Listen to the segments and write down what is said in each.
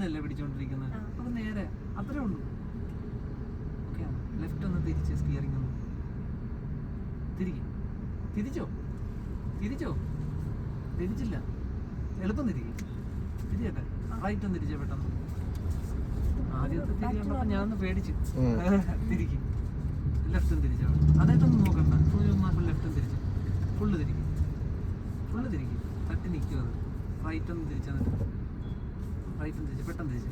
ഇങ്ങനല്ലേ പിടിച്ചോണ്ടിരിക്കുന്നത്. അപ്പൊ നേരെ അത്രേ ഉള്ളൂ. ഓക്കെ, ലെഫ്റ്റ് ഒന്ന് തിരിച്ച് സ്റ്റിയറിംഗ് ഒന്ന് തിരിച്ചോ തിരിച്ചില്ല, എളുപ്പം തിരിയട്ടെ. റൈറ്റ് ഒന്ന് തിരിച്ചേ പെട്ടെന്ന്. ആദ്യത്തെ തിരി കണ്ടപ്പോ ഞാൻ ഒന്ന് പേടിച്ചു. തിരിക്കും, ലെഫ്റ്റും തിരിച്ചോ. അതായിട്ടൊന്നും നോക്കണ്ട, ലെഫ്റ്റും തിരിച്ച് ഫുള്ള് തിരിക്കും. തട്ടി നിൽക്കും. അത് റൈറ്റ് ഒന്ന് തിരിച്ചു, റൈറ്റും തിരിച്ച് പെട്ടെന്ന് തിരിച്ച്.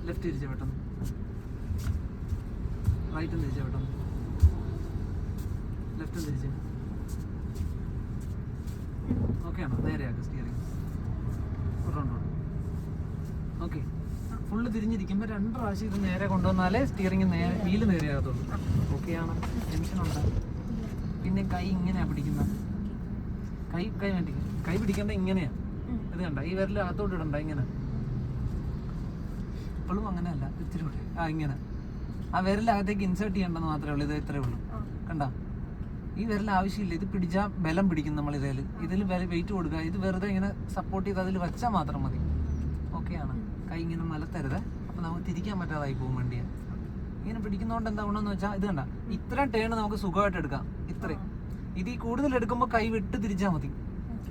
ലെഫ്റ്റ് തിരിച്ച പെട്ടെന്ന്, റൈറ്റും തിരിച്ച പെട്ടെന്ന്, ലെഫ്റ്റും തിരിച്ച്. ഓക്കെ ആണോ? നേരെയാക്കുക സ്റ്റിയറിംഗ്. ഓക്കെ, ഫുള്ള് തിരിഞ്ഞിരിക്കുമ്പോൾ 2 പ്രാവശ്യം ഇത് നേരെ കൊണ്ടുവന്നാലേ സ്റ്റിയറിംഗ് വീല് നേരെയാകത്തുള്ളൂ. ഓക്കെ ആണ്? ടെൻഷനുണ്ട്. പിന്നെ കൈ ഇങ്ങനെയാ പിടിക്കുന്ന, കൈ പിടിക്കേണ്ട ഇങ്ങനെയാ. ഇത് കണ്ട, ഈ വിരൽ അകത്തോട്ട് ഇടണ്ട, ഇങ്ങനെ. ഇപ്പോഴും അങ്ങനെയല്ല, ഇത്തിരി കൂടെ ഇങ്ങനെ. ആ വിരലകത്തേക്ക് ഇൻസേർട്ട് ചെയ്യേണ്ടെന്ന് മാത്രമേ ഉള്ളൂ. ഇത് ഇത്രേ ഉള്ളൂ. കണ്ട, ഈ വിരൽ ആവശ്യമില്ല. ഇത് പിടിച്ചാൽ ബലം പിടിക്കും നമ്മൾ. ഇതിൽ വെയിറ്റ് കൊടുക്കുക. ഇത് വെറുതെ ഇങ്ങനെ സപ്പോർട്ട് ചെയ്ത് അതിൽ വെച്ചാൽ മാത്രം മതി. ഓക്കെയാണ്? കൈ ഇങ്ങനെ മലത്തരുത്. അപ്പം നമുക്ക് തിരിക്കാൻ പറ്റാതായി പോകും വണ്ടിയെ. ഇങ്ങനെ പിടിക്കുന്നതുകൊണ്ട് എന്താ ഗുണമെന്ന് വെച്ചാൽ, ഇത് കണ്ട, ഇത്രയും ടേൺ നമുക്ക് സുഖമായിട്ട് എടുക്കാം. ഇത്രയും ഇതിൽ കൂടുതൽ എടുക്കുമ്പോൾ കൈ വിട്ട് തിരിച്ചാൽ മതി.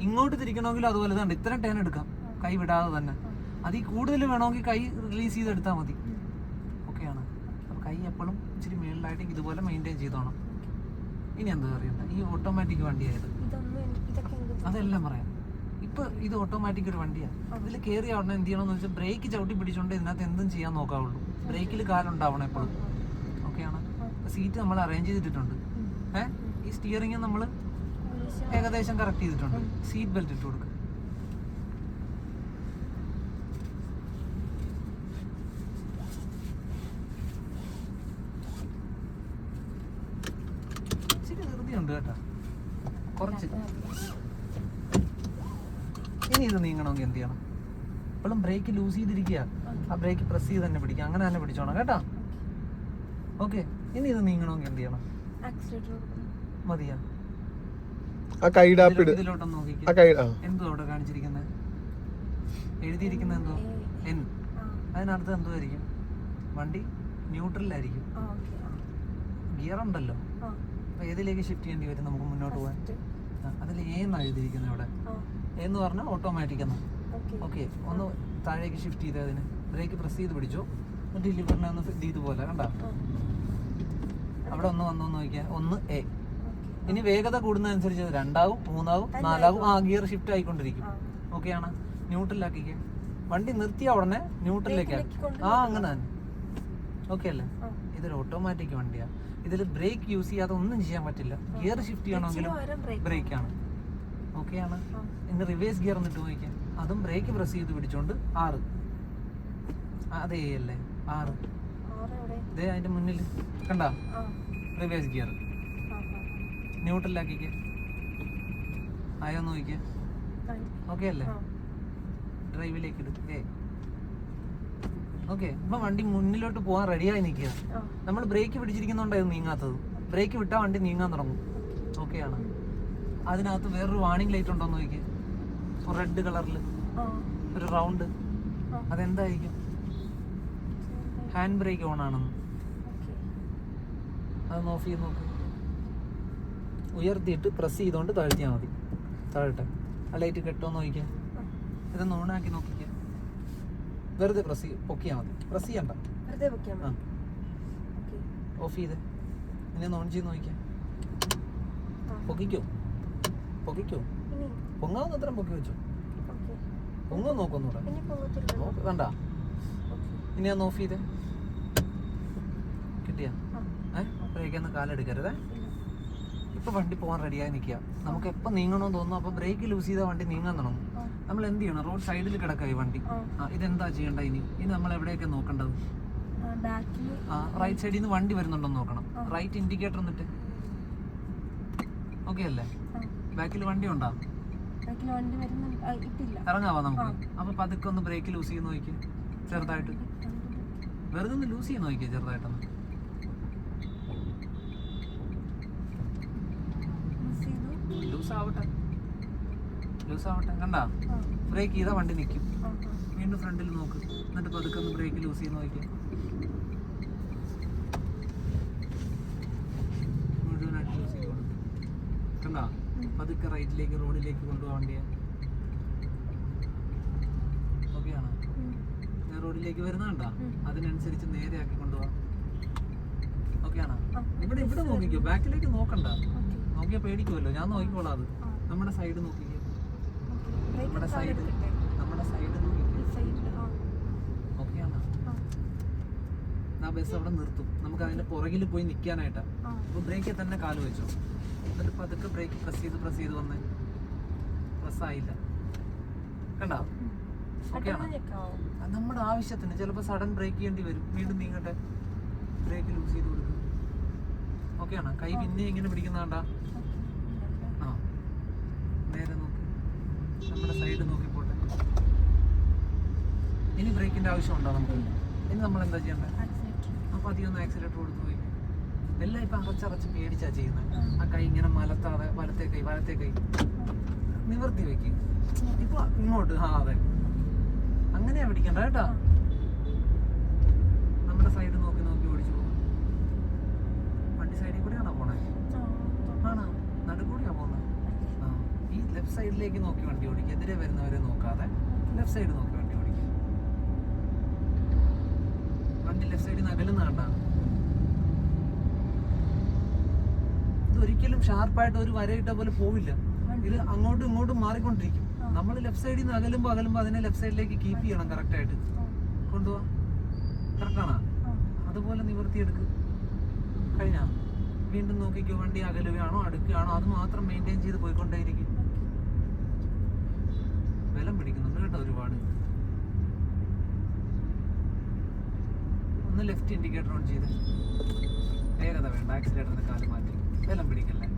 ഇങ്ങോട്ട് തിരിക്കണമെങ്കിൽ അതുപോലെ തന്നെ ഇത്രയും ടേൺ എടുക്കാം, കൈ വിടാതെ തന്നെ. അതിൽ കൂടുതൽ വേണമെങ്കിൽ കൈ റിലീസ് ചെയ്തെടുത്താൽ മതി. ഓക്കെയാണ്? അപ്പോൾ കൈ എപ്പോഴും ഇച്ചിരി മേളിലായിട്ട് ഇതുപോലെ മെയിൻറ്റെയിൻ ചെയ്തോണം. ഇനി എന്താ അറിയണ്ട, ഈ ഓട്ടോമാറ്റിക് വണ്ടിയായത് അതെല്ലാം പറയാം. ഇപ്പൊ ഇത് ഓട്ടോമാറ്റിക് ഒരു വണ്ടിയാണ്. ഇതിൽ കയറി അവിടെ എന്ത് ചെയ്യണമെന്ന് വെച്ചാൽ ബ്രേക്ക് ചവിട്ടി പിടിച്ചോണ്ട് ഇതിനകത്ത് എന്തും ചെയ്യാൻ നോക്കാവുള്ളൂ. ബ്രേക്കിൽ കാലുണ്ടാവണം എപ്പോഴും. ഓക്കെയാണ്? സീറ്റ് നമ്മൾ അറേഞ്ച് ചെയ്തിട്ടുണ്ട്. ഈ സ്റ്റിയറിംഗ് നമ്മൾ ഏകദേശം കറക്റ്റ് ചെയ്തിട്ടുണ്ട്. സീറ്റ് ബെൽറ്റ് ഇട്ട് കൊടുക്കുക. ഇച്ചിരി ധൃതിയുണ്ട് കേട്ടോ, കുറച്ച്. ഇനി ഇത് നീങ്ങണമെങ്കിൽ എന്ത് ചെയ്യണം? ഇപ്പോഴും ബ്രേക്ക് ലൂസ് ചെയ്തിരിക്കുക. ആ ബ്രേക്ക് പ്രസ് ചെയ്ത് തന്നെ പിടിക്കുക. അങ്ങനെ തന്നെ പിടിച്ചോണം കേട്ടോ. ഓക്കെ, ഇനി ഇത് നീങ്ങണമെങ്കിൽ എന്ത് ചെയ്യണം? മതിയാ? ഇതിലോട്ടൊന്ന് നോക്കിക്കോ. എന്തോ അവിടെ കാണിച്ചിരിക്കുന്നത്, എഴുതിയിരിക്കുന്നത് എന്തോ എൻ. അതിനർത്ഥം എന്തോ ആയിരിക്കും? വണ്ടി ന്യൂട്രലായിരിക്കും. ഗിയർ ഉണ്ടല്ലോ, അപ്പൊ ഏതിലേക്ക് ഷിഫ്റ്റ് ചെയ്യേണ്ടി വരും നമുക്ക് മുന്നോട്ട് പോകാൻ? അതിൽ എന്നാണ് എഴുതിയിരിക്കുന്നത് ഇവിടെ. എന്ന് പറഞ്ഞാൽ ഓട്ടോമാറ്റിക് എന്നാണ്. ഓക്കെ, ഒന്ന് താഴേക്ക് ഷിഫ്റ്റ് ചെയ്ത് അതിന് ബ്രേക്ക് പ്രസ് ചെയ്ത് പിടിച്ചോ. എന്നിട്ട് ലിവറിനെ ഒന്ന് ഇത് ഇതുപോലെ കണ്ട അവിടെ ഒന്ന് വന്നോന്ന് നോക്കിയാൽ 1 A. ഇനി വേഗത കൂടുന്നതനുസരിച്ച് 2 ആവും, 3 ആവും, 4 ആവും. ആ ഗിയർ ഷിഫ്റ്റ് ആയിക്കൊണ്ടിരിക്കും. ഓക്കെയാണ്? ന്യൂട്രലാക്കിക്കേ. വണ്ടി നിർത്തിയ ഉടനെ ന്യൂട്രലിലേക്ക് അങ്ങനെ തന്നെ. ഓക്കെ അല്ലേ? ഇതൊരു ഓട്ടോമാറ്റിക് വണ്ടിയാണ്. ഇതിൽ ബ്രേക്ക് യൂസ് ചെയ്യാതെ ഒന്നും ചെയ്യാൻ പറ്റില്ല. ഗിയർ ഷിഫ്റ്റ് ചെയ്യണമെങ്കിലും ബ്രേക്കാണ്. ഓക്കെയാണ്? ഇന്ന് റിവേഴ്സ് ഗിയർ എന്നിട്ട് നോക്കിയാൽ അതും ബ്രേക്ക് പ്രസ് ചെയ്ത് പിടിച്ചോണ്ട് 6. അതേ അല്ലേ 6? ഇതേ അതിന്റെ മുന്നിൽ കണ്ട റിവേഴ്സ് ഗിയർ. ന്യൂട്രലാക്കിക്ക് ആയോ നോക്കിയ. ഓക്കെ അല്ലേ? ഡ്രൈവിലേക്ക് ഇട്. ഓക്കെ, ഇപ്പൊ വണ്ടി മുന്നിലോട്ട് പോകാൻ റെഡിയായി നിൽക്കുക. നമ്മൾ ബ്രേക്ക് പിടിച്ചിരിക്കുന്നോണ്ടായിരുന്നു നീങ്ങാത്തത്. ബ്രേക്ക് വിട്ടാൽ വണ്ടി നീങ്ങാൻ തുടങ്ങും. ഓക്കെയാണ്? അതിനകത്ത് വേറൊരു വാർണിംഗ് ലൈറ്റ് ഉണ്ടോന്ന് നോക്കിയേ. റെഡ് കളറിൽ ഒരു റൗണ്ട്. അതെന്തായിരിക്കും? ഹാൻഡ് ബ്രേക്ക് ഓൺ ആണെന്ന്. അതൊന്ന് ഓഫ് ചെയ്ത് നോക്ക്. ഉയർത്തിയിട്ട് പ്രസ് ചെയ്തോണ്ട് താഴ്ത്തിയാൽ മതി. താഴട്ടെ. ആ ലൈറ്റ് കെട്ടുമെന്ന് നോക്കിയാൽ. ഇതൊന്ന് ഓണാക്കി നോക്കിക്കുക. വെറുതെ പൊക്കിയാൽ മതി. പ്രസ് ചെയ്യണ്ട. ഓഫ് ചെയ്ത് ഇനി ഒന്ന് ഓൺ ചെയ്ത് നോക്കിയാൽ. പൊക്കിക്കോ പൊങ്ങാവുന്ന അത്രയും പൊക്കി വെച്ചോ. പൊങ്ങോ നോക്കൊന്നൂടെ നോക്ക്. കണ്ട ഇനി ഒന്ന് ഓഫ് ചെയ്തേ. കിട്ടിയാ? ബ്രേക്കൊന്ന് കാലെടുക്കരുതേ. ഇപ്പൊ വണ്ടി പോകാൻ റെഡിയായി നിൽക്കുക. നമുക്ക് എപ്പോൾ നീങ്ങണമെന്ന് തോന്നുന്നു അപ്പോൾ ബ്രേക്ക് ലൂസ് ചെയ്താൽ വണ്ടി നീങ്ങാൻ തുടങ്ങും. നമ്മൾ എന്ത് ചെയ്യണം? റോഡ് സൈഡിൽ കിടക്കായി വണ്ടി. ഇതെന്താ ചെയ്യേണ്ട? ഇനി നമ്മൾ എവിടെയൊക്കെ നോക്കേണ്ടത്? റൈറ്റ് സൈഡിൽ നിന്ന് വണ്ടി വരുന്നുണ്ടോ നോക്കണം. റൈറ്റ് ഇൻഡിക്കേറ്റർ എന്നിട്ട്. ഓക്കെ അല്ലേ? ബാക്കിൽ വണ്ടി ഉണ്ടോ? ഇറങ്ങാവാ നമുക്ക്. അപ്പൊ പതുക്കെ ഒന്ന് ബ്രേക്ക് ലൂസ് ചെയ്ത് നോക്കിയാൽ ചെറുതായിട്ട്. വെറുതെ ഒന്ന് ലൂസ് ചെയ്ത് നോക്കിയാൽ ചെറുതായിട്ടൊന്ന്. ലൂസ് ആവട്ടെ. കണ്ടാ? ബ്രേക്ക് ചെയ്താൽ വണ്ടി നിൽക്കും. വീണ്ടും ഫ്രണ്ടിൽ നോക്ക്, എന്നിട്ട് പതുക്കെ ഒന്ന് ബ്രേക്ക് ലൂസ് ചെയ്ത് നോക്കിയാൽ മുഴുവനായിട്ട് ലൂസ് ചെയ്ത് കൊടുക്കും. കണ്ടാ പതുക്കെ റൈറ്റിലേക്ക് റോഡിലേക്ക് കൊണ്ടുപോകാൻ വണ്ടിയാ. ഓക്കെയാണോ? ഞാൻ റോഡിലേക്ക് വരുന്നതാണ്ടാ, അതിനനുസരിച്ച് നേരെയാക്കി കൊണ്ടുപോവാം. ഓക്കെയാണോ? ഇവിടെ ഇവിടെ നോക്കിക്കോ, ബാക്കിലേക്ക് നോക്കണ്ട. നോക്കിയാൽ പേടിക്കുമല്ലോ, ഞാൻ നോക്കിക്കോളാം. അത് നമ്മുടെ സൈഡ് നോക്കിക്കോ, നമ്മുടെ സൈഡ് നോക്കിക്കോ. ഓക്കെയാണോ? ആ ബസ് അവിടെ നിർത്തും, നമുക്ക് അതിന്റെ പുറകിൽ പോയി നിൽക്കാനായിട്ടാ. അപ്പൊ ബ്രേക്കിൽ തന്നെ കാല് വെച്ചോ, എന്നിട്ട് പതുക്കെ ബ്രേക്ക് പ്രസ് ചെയ്ത് വന്ന് പ്രസ്സായില്ല. കണ്ടോ? ഓക്കെയാണോ? നമ്മുടെ ആവശ്യത്തിന് ചിലപ്പോൾ സഡൻ ബ്രേക്ക് ചെയ്യേണ്ടി വരും. വീണ്ടും നീങ്ങട്ടെ, ബ്രേക്ക് ലൂസ് ചെയ്ത് കൊടുക്കും. ഓക്കെയാണോ? കൈ പിന്നെ ഇങ്ങനെ പിടിക്കുന്നതാണ്ടാ. ആ നേരെ നോക്ക്, നമ്മുടെ സൈഡ് നോക്കിപ്പോട്ടെ. ഇനി ബ്രേക്കിന്റെ ആവശ്യമുണ്ടോ നമുക്ക്? ഇനി നമ്മൾ എന്താ ചെയ്യേണ്ടത്? അപ്പൊ അധികം ഒന്ന് ആക്സിലേറ്റർ കൊടുത്ത് പോയി. എല്ലാം ഇപ്പൊ അറച്ചറച്ച് പേടിച്ചാ ചെയ്യുന്നത്. ആ കൈ ഇങ്ങനെ മലത്താതെ വലത്തെ കൈ നിവർത്തി വെക്ക്. ഇപ്പൊ ഇങ്ങോട്ട്. ആ അതെ, അങ്ങനെയാ പിടിക്കണ്ട കേട്ടാ. നമ്മുടെ സൈഡ് നോക്കി ഓടിച്ചു പോകും. വണ്ടി സൈഡിൽ കൂടെയാണോ പോണേ? ആണോ? നടുക്കൂടിയാ പോകുന്നത്. ആ, ഈ ലെഫ്റ്റ് സൈഡിലേക്ക് നോക്കി വണ്ടി ഓടിക്കുക. എതിരെ വരുന്നവരെ നോക്കാതെ ലെഫ്റ്റ് സൈഡ് നോക്കി വണ്ടി ഓടിക്കുക. വണ്ടി ലെഫ്റ്റ് സൈഡിൽ നിന്ന് അകലുന്ന കണ്ടാ. ഇതൊരിക്കലും ഷാർപ്പായിട്ട് ഒരു വരയിട്ട പോലെ പോവില്ല. ഇത് അങ്ങോട്ടും ഇങ്ങോട്ടും മാറിക്കൊണ്ടിരിക്കും. നമ്മൾ ലെഫ്റ്റ് സൈഡിൽ നിന്ന് അകലുമ്പോ അതിനെ ലെഫ്റ്റ് സൈഡിലേക്ക് കീപ്പ് ചെയ്യണം. കറക്റ്റായിട്ട് കൊണ്ടുപോവാ. കറക്റ്റാണോ? അതുപോലെ നിവർത്തിയെടുക്ക്. കഴിഞ്ഞാ? വീണ്ടും നോക്കിക്കോ, വണ്ടി അകലുകയാണോ അടുക്കുകയാണോ അത് മാത്രം മെയിൻറ്റെയിൻ ചെയ്ത് പോയിക്കൊണ്ടേയിരിക്കും. ബലം പിടിക്കുന്നുണ്ട് കേട്ടോ ഒരുപാട്. ഒന്ന് ലെഫ്റ്റ് ഇൻഡിക്കേറ്റർ ഓൺ ചെയ്ത്. വേഗത വേണ്ട, ആക്സിലേറ്ററിന്റെ കാല് മാറ്റി. ബലം പിടിക്കല്ലേ.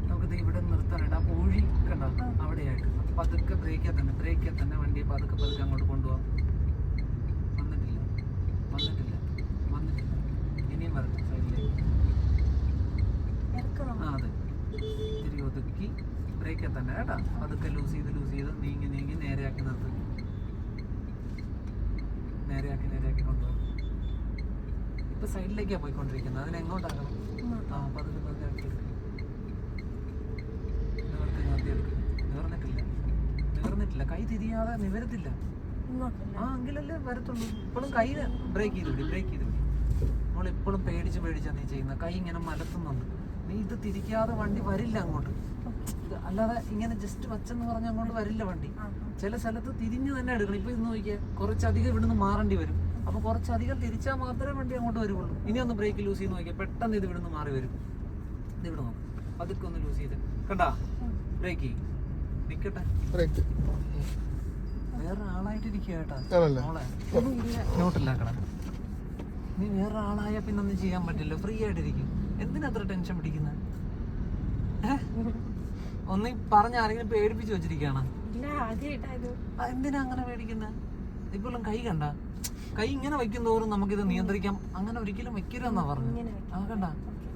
നമുക്കിത് ഇവിടെ നിർത്താനായിട്ട് ആ പൂഴി കണ്ട അവിടെയായിട്ട് പതുക്കെ ബ്രേക്കിൽ തന്നെ വണ്ടിയെ പതുക്കെ അങ്ങോട്ട് കൊണ്ടുപോകാം. വന്നിട്ടില്ല. ഇനിയും വരട്ടെ സൈഡിലേക്ക്. ആ അതെ, തിരികെ ഒതുക്കി ബ്രേക്കിൽ തന്നെ കേട്ടാ. പതുക്കെ ലൂസ് ചെയ്ത് നീങ്ങി നേരെയാക്കി നിർത്തും. നേരെയാക്കി കൊണ്ടുപോകും. ഇപ്പൊ സൈഡിലേക്കാ പോയിക്കൊണ്ടിരിക്കുന്നത്, അതിനെങ്ങോട്ടാക്കണം? ആ പതുക്കെ നിവർന്നിട്ടില്ല. കൈ തിരിയാതെ നിവരത്തില്ല. ആ എങ്കിലല്ലേ വരത്തുള്ളൂ. ഇപ്പോഴും കൈ ബ്രേക്ക് ചെയ്ത് വിടി. നമ്മൾ എപ്പോഴും പേടിച്ചാ നീ ചെയ്യുന്ന. കൈ ഇങ്ങനെ മലത്തുന്നുണ്ട്. നീ ഇത് തിരിക്കാതെ വണ്ടി വരില്ല അങ്ങോട്ട്. അല്ലാതെ ഇങ്ങനെ ജസ്റ്റ് വച്ചെന്ന് പറഞ്ഞ് അങ്ങോട്ട് വരില്ല വണ്ടി. ചില സ്ഥലത്ത് തിരിഞ്ഞു തന്നെ എടുക്കണം. ഇപ്പൊ ഇത് നോക്കിയാൽ കുറച്ചധികം ഇവിടുന്ന് മാറേണ്ടി വരും. അപ്പൊ കുറച്ചധികം തിരിച്ചാൽ മാത്രമേ വണ്ടി അങ്ങോട്ട് വരുള്ളൂ. ഇനി ഒന്ന് ബ്രേക്ക് ലൂസ് ചെയ്ത് നോക്കിയാൽ പെട്ടെന്ന് ഇത് ഇവിടുന്ന് മാറി വരും. ഇത് ഇവിടെ നോക്കും, അതൊക്കെ ഒന്ന് ലൂസ് ചെയ്ത് കണ്ടാ. ബ്രേക്ക് നിക്കട്ടെ. വേറെ ആളായിട്ടിരിക്കുക കേട്ടാ. നോട്ടില്ലാക്കണം. നീ വേറെ ആളായ പിന്നെ ഒന്നും ചെയ്യാൻ പറ്റില്ല. ഫ്രീ ആയിട്ടിരിക്കും. എന്തിനാ അത്ര ടെൻഷൻ പിടിക്കുന്നത്? ഒന്ന് പറഞ്ഞ ആരെങ്കിലും പേടിപ്പിച്ച് വെച്ചിരിക്കുകയാണ്. എന്തിനാ അങ്ങനെ പേടിക്കുന്നത്? ഇപ്പോഴും കൈ കണ്ട, കൈ ഇങ്ങനെ വയ്ക്കുന്നതോറും നമുക്കിത് നിയന്ത്രിക്കാം. അങ്ങനെ ഒരിക്കലും വെക്കരുതെന്നാ പറഞ്ഞു. ആ കണ്ട,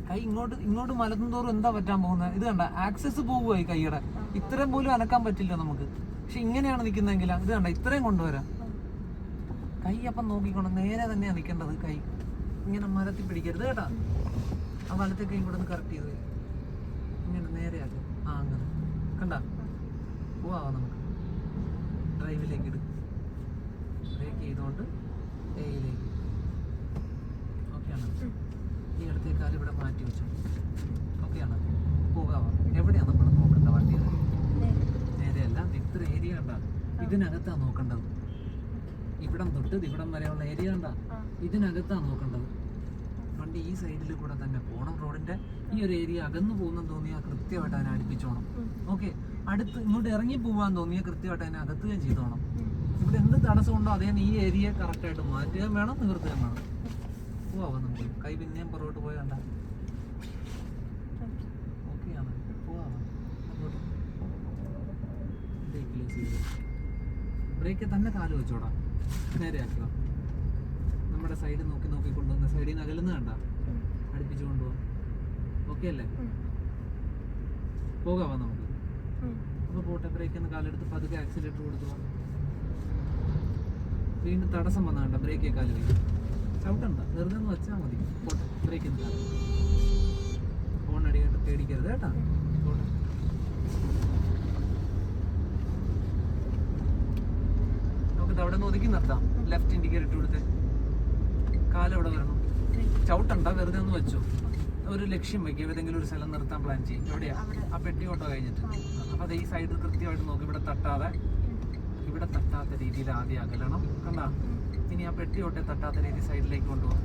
കൈ ഇങ്ങോട്ട് മലത്തും തോറും എന്താ പറ്റാൻ പോകുന്നത്? ഇത് കണ്ട, ആക്സസ് പോകുമോ ഈ കൈയുടെ? ഇത്രയും പോലും അനക്കാൻ പറ്റില്ല നമുക്ക്. പക്ഷെ ഇങ്ങനെയാണ് നിൽക്കുന്നതെങ്കിൽ ഇത് കണ്ട, ഇത്രയും കൊണ്ടുവരാം. കൈ അപ്പം നോക്കിക്കൊണ്ട് നേരെ തന്നെയാണ് നിൽക്കേണ്ടത്. കൈ ഇങ്ങനെ മരത്തിൽ പിടിക്കരുത് കേട്ടാ. ആ വലത്തെ കൈ കൂടെ ഒന്ന് കറക്റ്റ് ചെയ്ത് ഇങ്ങനെ നേരെയാക്കും. ആ അങ്ങനെ കണ്ട, പോവാ നമുക്ക്. ഡ്രൈവിലേക്ക് ഇടും, ബ്രേക്ക് ചെയ്തുകൊണ്ട് എയിലേക്ക്. ഓക്കെയാണ്? ഈ ഇടത്തെ കാലം ഇവിടെ മാറ്റി വെച്ചു. ഓക്കെയാണ്? പോകാവാം. എവിടെയാണ് നമ്മൾ നോക്കേണ്ട വണ്ടി? നേരെയല്ല, ഇത്ര ഏരിയ കണ്ട, ഇതിനകത്താണ് നോക്കേണ്ടത്. ഇവിടം തൊട്ട് ഇവിടം വരെയുള്ള ഏരിയ കണ്ട, ഇതിനകത്താണ് നോക്കേണ്ടത്. വണ്ടി ഈ സൈഡിൽ കൂടെ തന്നെ പോകണം. റോഡിന്റെ ഈ ഒരു ഏരിയ അകന്നു പോകുന്ന തോന്നിയാൽ കൃത്യമായിട്ട് അതിനെ അടുപ്പിച്ചോണം. ഓക്കെ, അടുത്ത് ഇങ്ങോട്ട് ഇറങ്ങി പോകാൻ തോന്നിയാൽ കൃത്യമായിട്ട് അതിനെ അകത്തുകയും ചെയ്തോണം. ഇവിടെ എന്ത് തടസ്സമുണ്ടോ അതേ ഈ ഏരിയ കറക്റ്റായിട്ട് മാറ്റുകയും വേണം, നിവർത്തുകയും വേണം. പോവാം നമുക്ക്. കൈ പിന്നെയും പുറകോട്ട് പോയി കണ്ട. ഓക്കെയാണ്? പോവാം. ബ്രേക്കിൽ തന്നെ കാല് വെച്ചോടാം. നേരെയാക്കുക. നമ്മുടെ സൈഡ് നോക്കി കൊണ്ടുവന്ന സൈഡിൽ നിന്ന് അകലുന്ന കണ്ട, അടുപ്പിച്ച് കൊണ്ടുപോകാം. ഓക്കെ അല്ലേ? പോകാവാ നമുക്ക്. അപ്പോൾ പോട്ടെ. ബ്രേക്കിൽ നിന്ന് കാലെടുത്ത് പതുക്കെ ആക്സിലേറ്റർ കൊടുത്തു പോകാം. വീണ്ടും തടസ്സം വന്നാണ്ട ബ്രേക്ക് കാല് വയ്ക്കും. ചവിട്ടണ്ട, വെറുതെ ഒന്ന് വെച്ചാൽ മതി. പോട്ടെ, ബ്രേക്ക് ഫോൺ അടിക്കാണ്ട് പേടിക്കരുത് കേട്ടാ. പോട്ടെ. നമുക്ക് അവിടെ നിന്ന് ഒതുക്കി നിർത്താം. ലെഫ്റ്റ് ഇൻഡിക്കേറ്റർ ഇട്ട് കൊടുത്ത് കാല് അവിടെ വരണം. ചവിട്ടണ്ട, വെറുതെ ഒന്ന് വെച്ചോ. ഒരു ലക്ഷ്യം വയ്ക്കുക, ഏതെങ്കിലും ഒരു സ്ഥലം നിർത്താൻ പ്ലാൻ ചെയ്യും. എവിടെയാ? ആ പെട്ടി ഓട്ടോ കഴിഞ്ഞിട്ട്. അപ്പൊ അത് ഈ സൈഡ് കൃത്യമായിട്ട് നോക്കി, ഇവിടെ തട്ടാത്ത രീതിയിൽ ആദ്യം അകലണം. കണ്ടാ? ഇനി ആ പെട്ടി ഓട്ടെ തട്ടാത്ത രീതി സൈഡിലേക്ക് കൊണ്ടുപോകാം.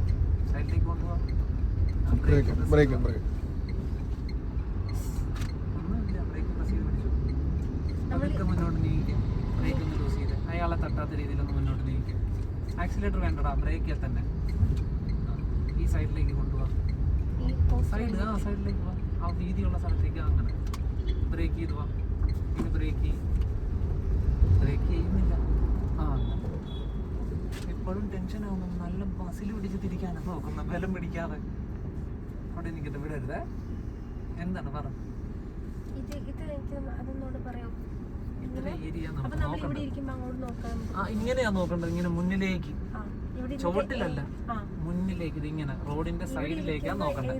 ഒന്നുമില്ല, ബ്രേക്ക് പ്രസ് ചെയ്ത് പിടിച്ചു. അതൊക്കെ മുന്നോട്ട് നീങ്ങിക്കുക. ബ്രേക്ക് ഒന്ന് ലൂസ് ചെയ്ത് അയാളെ തട്ടാത്ത രീതിയിലൊന്ന് മുന്നോട്ട് നീങ്ങിക്കുക. ആക്സിലേറ്റർ വേണ്ടടാ, ബ്രേക്കിൽ തന്നെ ഈ സൈഡിലേക്ക് കൊണ്ടുപോകാം. സൈഡിലേക്ക് പോവാം. ആ വീതിയുള്ള സ്ഥലത്തേക്ക് അങ്ങനെ ബ്രേക്ക് ചെയ്ത് പോവാം. പിന്നെ ബ്രേക്ക് ചെയ്യുന്നില്ല. എപ്പോഴും ടെൻഷൻ ആവുന്നു. നല്ല ബസ്സിൽ പിടിച്ച് തിരിക്കാനാണ് നോക്കുന്നത്, ബലം പിടിക്കാതെ. അവിടെ എനിക്കിട്ട് വിടരുതേ. എന്താണ് പറ? ഇങ്ങനെയാ നോക്കണ്ടത്, ഇങ്ങനെ മുന്നിലേക്ക്, ചുവട്ടിലല്ല, മുന്നിലേക്ക്. ഇത് ഇങ്ങനെ റോഡിന്റെ സൈഡിലേക്കാണ് നോക്കണ്ടത്.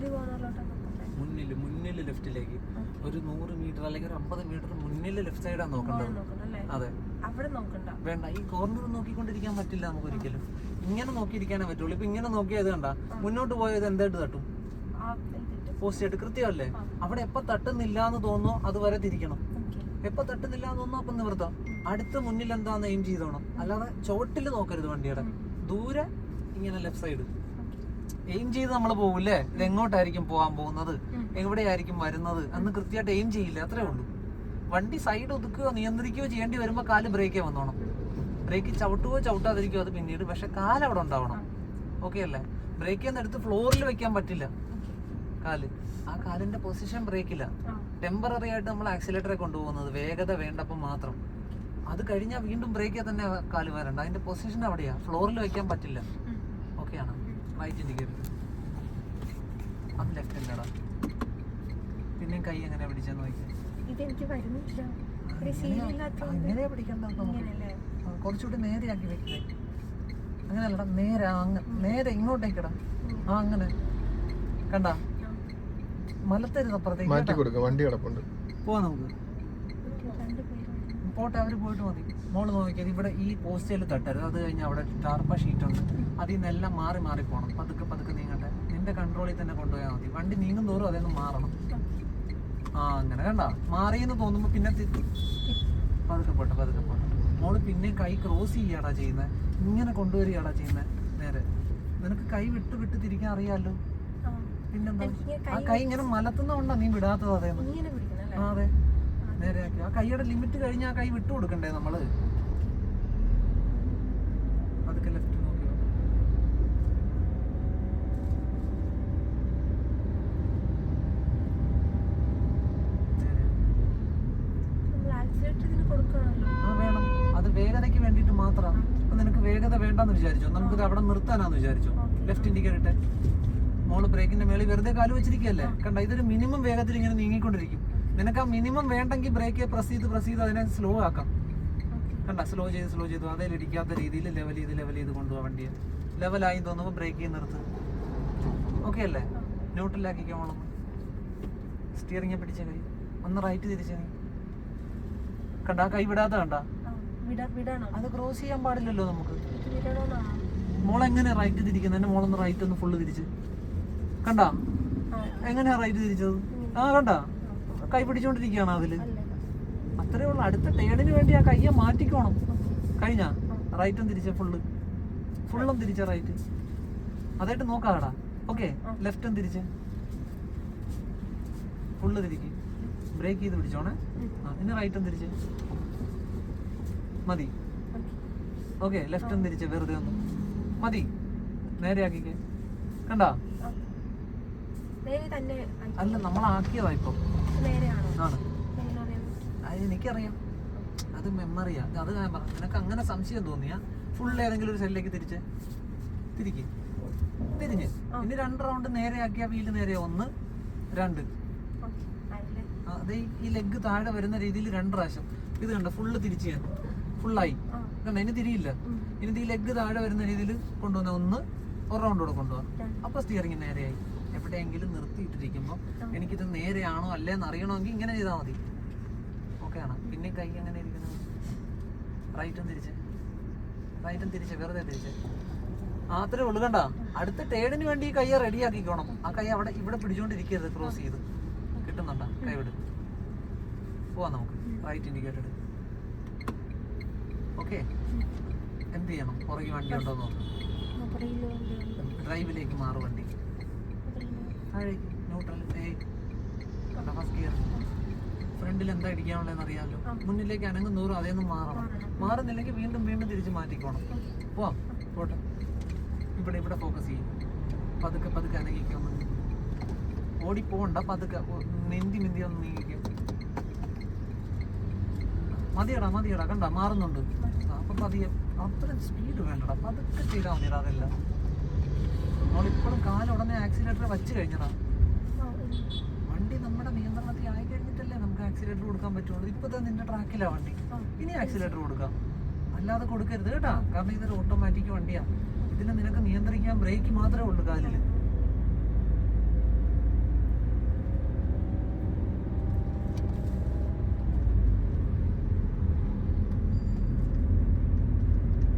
മുന്നില് ലെഫ്റ്റിലേക്ക് ഒരു 100 മീറ്റർ അല്ലെങ്കിൽ ഒരു 50 മീറ്റർ മുന്നിൽ ലെഫ്റ്റ് സൈഡാണ് നോക്കേണ്ടത്. അതെ, വേണ്ട. ഈ കോർണർ നോക്കിക്കൊണ്ടിരിക്കാൻ പറ്റില്ല നമുക്ക് ഒരിക്കലും. ഇങ്ങനെ നോക്കിയിരിക്കാനേ പറ്റുള്ളൂ. ഇപ്പൊ ഇങ്ങനെ നോക്കിയത് കണ്ട, മുന്നോട്ട് പോയത് എന്തായിട്ട് തട്ടും? പോസ്റ്റ് ആയിട്ട് കൃത്യമല്ലേ? അവിടെ എപ്പോ തട്ടുന്നില്ല എന്ന് തോന്നുന്നു അതുവരെ തിരിക്കണം. എപ്പോ തട്ടുന്നില്ല എന്ന് തോന്നുന്നു അപ്പം നിവർത്താം. അടുത്ത മുന്നിൽ എന്താന്ന് എയിം ചെയ്തോണം. അല്ലാതെ ചോട്ടിൽ നോക്കരുത് വണ്ടിയുടെ. ദൂരെ ഇങ്ങനെ ലെഫ്റ്റ് സൈഡ് എയിം ചെയ്ത് നമ്മൾ പോകൂല്ലേ? ഇത് എങ്ങോട്ടായിരിക്കും പോകാൻ പോകുന്നത്, എവിടെയായിരിക്കും വരുന്നത് എന്ന് കൃത്യമായിട്ട് എയിം ചെയ്യില്ല. അത്രേ ഉള്ളൂ. വണ്ടി സൈഡ് ഒതുക്കുകയോ നിയന്ത്രിക്കുകയോ ചെയ്യേണ്ടി വരുമ്പോൾ കാല് ബ്രേക്കേ വന്നോണം. ബ്രേക്ക് ചവിട്ടുകയോ ചവിട്ടാതിരിക്കുകയോ അത് പിന്നീട്. പക്ഷെ കാല് അവിടെ ഉണ്ടാവണം. ഓക്കെ അല്ലേ? ബ്രേക്കിൽ നിന്ന് എടുത്ത് ഫ്ലോറിൽ വെക്കാൻ പറ്റില്ല കാല്. ആ കാലിന്റെ പൊസിഷൻ ബ്രേക്കില്ല. ടെമ്പററി ആയിട്ട് നമ്മൾ ആക്സിലേറ്ററെ കൊണ്ടുപോകുന്നത് വേഗത വേണ്ടപ്പോൾ മാത്രം. അത് കഴിഞ്ഞാൽ വീണ്ടും ബ്രേക്കിൽ തന്നെ കാല് വരണ്ട. അതിന്റെ പൊസിഷൻ അവിടെയാ, ഫ്ലോറിൽ വെക്കാൻ പറ്റില്ല. ഓക്കെ ആണ്? റൈറ്റ് ഇൻഡിക്കേറ്റർ, അത് ലെഫ്റ്റ് അല്ലടാ. പിന്നെയും കൈ എങ്ങനെ പിടിച്ചെന്ന് നോക്കിയാൽ ഇങ്ങനെ പിടിക്കണ്ട. കുറച്ചുകൂടി നേരെയാക്കി വെക്കേ. അങ്ങനെയല്ലടാ, നേരെ ഇങ്ങോട്ടേക്കടാ. അങ്ങനെ കണ്ട, മലത്തരുത് അപ്പുറത്തേക്ക്. വണ്ടി കിടപ്പുണ്ട്, പോവാ നമുക്ക്. പോട്ടെ, അവര് പോയിട്ട് മതി. മോള് നോക്കിയത് ഇവിടെ ഈ പോസ്റ്റേൽ തട്ടരുത്. അത് കഴിഞ്ഞാൽ അവിടെ ടാർപ്പ ഷീറ്റ് ഉണ്ട്. അതിൽ നിന്നെല്ലാം മാറി പോകണം. പതുക്കെ നീങ്ങട്ടെ. നിന്റെ കൺട്രോളിൽ തന്നെ കൊണ്ടുപോയാൽ മതി. വണ്ടി നീങ്ങും തോറും അതൊന്ന് മാറണം. അങ്ങനെ കണ്ട, മാറിയെന്ന് തോന്നുമ്പോ പിന്നെ പതുക്കെ പോട്ടെ. മോള് പിന്നെ കൈ ക്രോസ് ചെയ്യാടാ ചെയ്യുന്നത്. ഇങ്ങനെ കൊണ്ടുവരികയാടാ ചെയ്യുന്നത് നേരെ. നിനക്ക് കൈ വിട്ട് തിരിക്കാൻ അറിയാലോ. പിന്നെന്താ, ആ കൈ ഇങ്ങനെ മലത്തുന്നോണ്ടാ നീ വിടാത്തത്. അതെ, നേരെയാക്കി. ആ കൈയുടെ ലിമിറ്റ് കഴിഞ്ഞ് ആ കൈ വിട്ടു കൊടുക്കണ്ടേ നമ്മള്? അതൊക്കെ ലെഫ്റ്റ് നോക്കിയോ. വേണം. അത് വേഗതയ്ക്ക് വേണ്ടിട്ട് മാത്രമാണ്. അപ്പൊ നിനക്ക് വേഗത വേണ്ടെന്ന് വിചാരിച്ചോ? നമുക്കിത് അവിടെ നിർത്താനാന്ന് വിചാരിച്ചോ? ലെഫ്റ്റ് ഇൻഡിക്കേറ്റർ മോള് ബ്രേക്കിന്റെ മേളിൽ വെറുതെ കാല് വെച്ചിരിക്കുകയല്ലേ? കണ്ട, ഇതൊരു മിനിമം വേഗത്തിൽ ഇങ്ങനെ നീങ്ങിക്കൊണ്ടിരിക്കും. നിനക്ക് ആ മിനിമം വേണ്ടെങ്കിൽ ബ്രേക്ക് പ്രസ് ചെയ്ത് അതിനെ സ്ലോ ആക്കാം. കണ്ട, സ്ലോ ചെയ്തു അതിലിടിക്കാത്ത രീതിയിൽ ലെവൽ ചെയ്ത് കൊണ്ടുപോകാൻ വണ്ടിയെ. ലെവലായി തോന്നുമ്പോൾ ബ്രേക്ക് ചെയ്ത് നിർത്ത്. ഓക്കെ അല്ലേ? ന്യൂട്രലാക്കിക്കാൻ പോകണം. സ്റ്റിയറിംഗ് പിടിച്ച കൈ ഒന്ന് റൈറ്റ് തിരിച്ച നീ. കണ്ട, ആ കൈ വിടാത്ത കണ്ട, അത് ക്രോസ് ചെയ്യാൻ പാടില്ലല്ലോ നമുക്ക്. മോളെങ്ങനെ റൈറ്റ് തിരിക്കുന്നത്? എന്നെ മോളൊന്ന് റൈറ്റ് ഒന്ന് ഫുള്ള് തിരിച്ച്. കണ്ട, എങ്ങനെയാ റൈറ്റ് തിരിച്ചത്? കണ്ട, കൈ പിടിച്ചോണ്ടിരിക്കുകയാണ് അതില്. അത്രേ ഉള്ളു. അടുത്ത ടേണിന് വേണ്ടി ആ കയ്യെ മാറ്റിക്കോണം. കഴിഞ്ഞ റൈറ്റും തിരിച്ച, ഫുള്ളും തിരിച്ച റൈറ്റ്. അതായിട്ട് നോക്കാടാ. ഓക്കെ, ലെഫ്റ്റും തിരിച്ച് ഫുള്ള് തിരിക്ക്. ബ്രേക്ക് ചെയ്ത് പിടിച്ചോണേ. പിന്നെ റൈറ്റും തിരിച്ച് മതി. ഓക്കെ, ലെഫ്റ്റും തിരിച്ച് വെറുതെ ഒന്ന് മതി. നേരെയാക്കിക്കേ. കണ്ടാ? അല്ല, നമ്മളാക്കിയതാ ഇപ്പൊ. ആണ്, അത് എനിക്കറിയാം. അത് മെമ്മറിയാ. അത് ഞാൻ പറഞ്ഞു. നിനക്ക് അങ്ങനെ സംശയം തോന്നിയാ ഫുൾ ഏതെങ്കിലും ഒരു സൈഡിലേക്ക് തിരിഞ്ഞ് ഇനി 2 റൗണ്ട് നേരെയാക്കിയ വീല് നേരെ 1 2. അതെ, ഈ ലെഗ് താഴെ വരുന്ന രീതിയിൽ 2 പ്രാവശ്യം. ഇത് കണ്ട, ഫുള്ള് തിരിച്ച് ഞാൻ ഫുള്ളായി. കണ്ട ഇനി തിരിയില്ല. ഇനി ഈ ലെഗ് താഴെ വരുന്ന രീതിയിൽ കൊണ്ടുവന്ന ഒന്ന് ഒരു റൗണ്ട് കൂടെ കൊണ്ടുപോകാം. അപ്പൊ സ്റ്റിയറിംഗ് നേരെയായി. എവിടെയെങ്കിലും നിർത്തിയിട്ടിരിക്കുമ്പോൾ എനിക്കിത് നേരെയാണോ അല്ലേന്ന് അറിയണമെങ്കിൽ ഇങ്ങനെ ചെയ്താൽ മതി. ഓക്കെ ആണ്. പിന്നെ കൈ എങ്ങനെ ഇരിക്കുന്നത്? റൈറ്റും തിരിച്ച് വെറുതെ തിരിച്ച് അത്രേ ഉള്ളു. കണ്ട അടുത്ത ടേണിന് വേണ്ടി ഈ കൈ റെഡി ആക്കിക്കോണം. ആ കൈ അവിടെ ഇവിടെ പിടിച്ചോണ്ടിരിക്കരുത്. ക്രോസ് ചെയ്ത് കിട്ടുന്നുണ്ടോ? കൈ വിട്. പോവാം നമുക്ക്. Right indicated. ഓക്കെ. എന്ത് ചെയ്യണം? പുറകെ വണ്ടി ഉണ്ടോ നോക്കാം. ഡ്രൈവിലേക്ക് മാറും വണ്ടി. താഴേക്ക് ന്യൂട്രൽ. First gear. ഫ്രണ്ടിൽ എന്താ ഇടിക്കാനുള്ളതെന്ന് അറിയാമല്ലോ. മുന്നിലേക്ക് അനങ്ങും തോറും അതേന്ന് മാറണം. മാറുന്നില്ലെങ്കിൽ വീണ്ടും തിരിച്ച് മാറ്റിക്കോണം. പോവാം. പോട്ടെ. ഇവിടെ ഫോക്കസ് ചെയ്യും. പതുക്കെ അനങ്ങിക്കാൻ മതി. ഓടിപ്പോണ്ട. പതുക്കെ മെന്തി ഒന്ന് നീങ്ങിക്കും. മതിയടാ. കണ്ട മാറുന്നുണ്ട്. അപ്പൊ പതിയെ അത്രയും സ്പീഡ് വേണ്ടടാ. പതുക്കെ ചെയ്താൽ മതിയടാ. അതെല്ലാം നമ്മളിപ്പോഴും കാലുടനെ ആക്സിലേറ്റർ വെച്ച് കഴിഞ്ഞടാ. വണ്ടി നമ്മുടെ നിയന്ത്രണത്തിൽ ആയി കഴിഞ്ഞിട്ടല്ലേ നമുക്ക് ആക്സിലേറ്റർ കൊടുക്കാൻ പറ്റുള്ളൂ. ഇപ്പൊ തന്നെ നിന്റെ ട്രാക്കിലാ വണ്ടി. ഇനി ആക്സിലേറ്റർ കൊടുക്കാം. അല്ലാതെ കൊടുക്കരുത് കേട്ടാ. കാരണം ഇതൊരു ഓട്ടോമാറ്റിക് വണ്ടിയാ. ഇതിനെ നിനക്ക് നിയന്ത്രിക്കാൻ ബ്രേക്ക് മാത്രമേ ഉള്ളൂ കാലില്.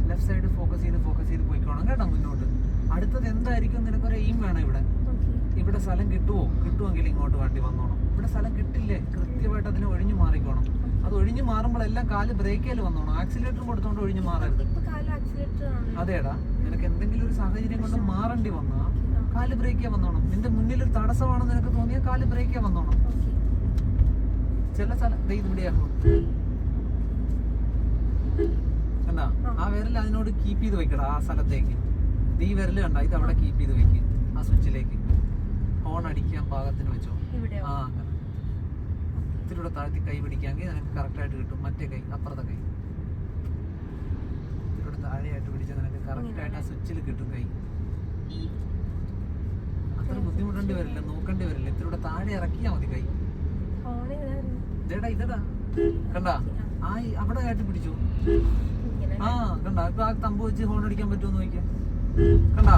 ലെഫ്റ്റ് സൈഡ് ഫോക്കസ് ചെയ്ത് പോയിക്കോണം കേട്ടോ മുന്നോട്ട്. അടുത്തത് എന്തായിരിക്കും നിനക്കൊരു എയിം വേണം. ഇവിടെ സ്ഥലം കിട്ടുമെങ്കിൽ ഇങ്ങോട്ട് വണ്ടി വന്നോണം. ഇവിടെ സ്ഥലം കിട്ടില്ലേ, കൃത്യമായിട്ട് അതിനെ ഒഴിഞ്ഞു മാറിക്കോണം. അത് ഒഴിഞ്ഞു മാറുമ്പോഴെല്ലാം കാല് ബ്രേക്കേൽ വന്നോണം. ആക്സിലേറ്റർ കൊടുത്തോണ്ട് ഒഴിഞ്ഞു മാറരുത്. അതേടാ, നിനക്ക് എന്തെങ്കിലും ഒരു സാഹചര്യം കൊണ്ട് മാറേണ്ടി വന്നാ കാല് ബ്രേക്കേ വന്നോണം. നിന്റെ മുന്നിൽ ഒരു തടസ്സമാണെന്ന് നിനക്ക് തോന്നിയാൽ കാല് ബ്രേക്കേ വന്നോണം. ചില സ്ഥലം ഇവിടെയാകും കണ്ടാ. ആ വിരൽ അതിനോട് കീപ്പ് ചെയ്ത് വെക്കടാ. ആ സ്ഥലത്തേക്ക് ഈ വിരല് കണ്ട, ഇത് അവിടെ കീപ്പ് ചെയ്ത് വെക്കും. ആ സ്വിച്ചിലേക്ക് ഹോൺ അടിക്കാൻ പാകത്തിന് വെച്ചോ. ആ അങ്ങനെ ഇത്തിരി താഴ്ത്തി കൈ പിടിക്കാമെങ്കിൽ നിനക്ക് കറക്റ്റായിട്ട് കിട്ടും. മറ്റേ കൈ, അപ്പുറത്തെ കൈ ഇത്തിരി താഴെയായിട്ട് പിടിച്ചാൽ നിനക്ക് കറക്റ്റായിട്ട് ആ സ്വിച്ചിൽ കിട്ടും. കൈ അത്ര ബുദ്ധിമുട്ടേണ്ടി വരില്ല, നോക്കേണ്ടി വരില്ല. ഇത്തിരി താഴെ ഇറക്കിയാൽ മതി കൈ. ഇതടാ കണ്ടാ, ആ അവിടെ ആയിട്ട് പിടിച്ചു. ആ കണ്ടാ, ഇപ്പൊ ആ തമ്പ് വെച്ച് ഹോൺ അടിക്കാൻ പറ്റുമെന്ന് നോക്കിയാ. കണ്ടാ,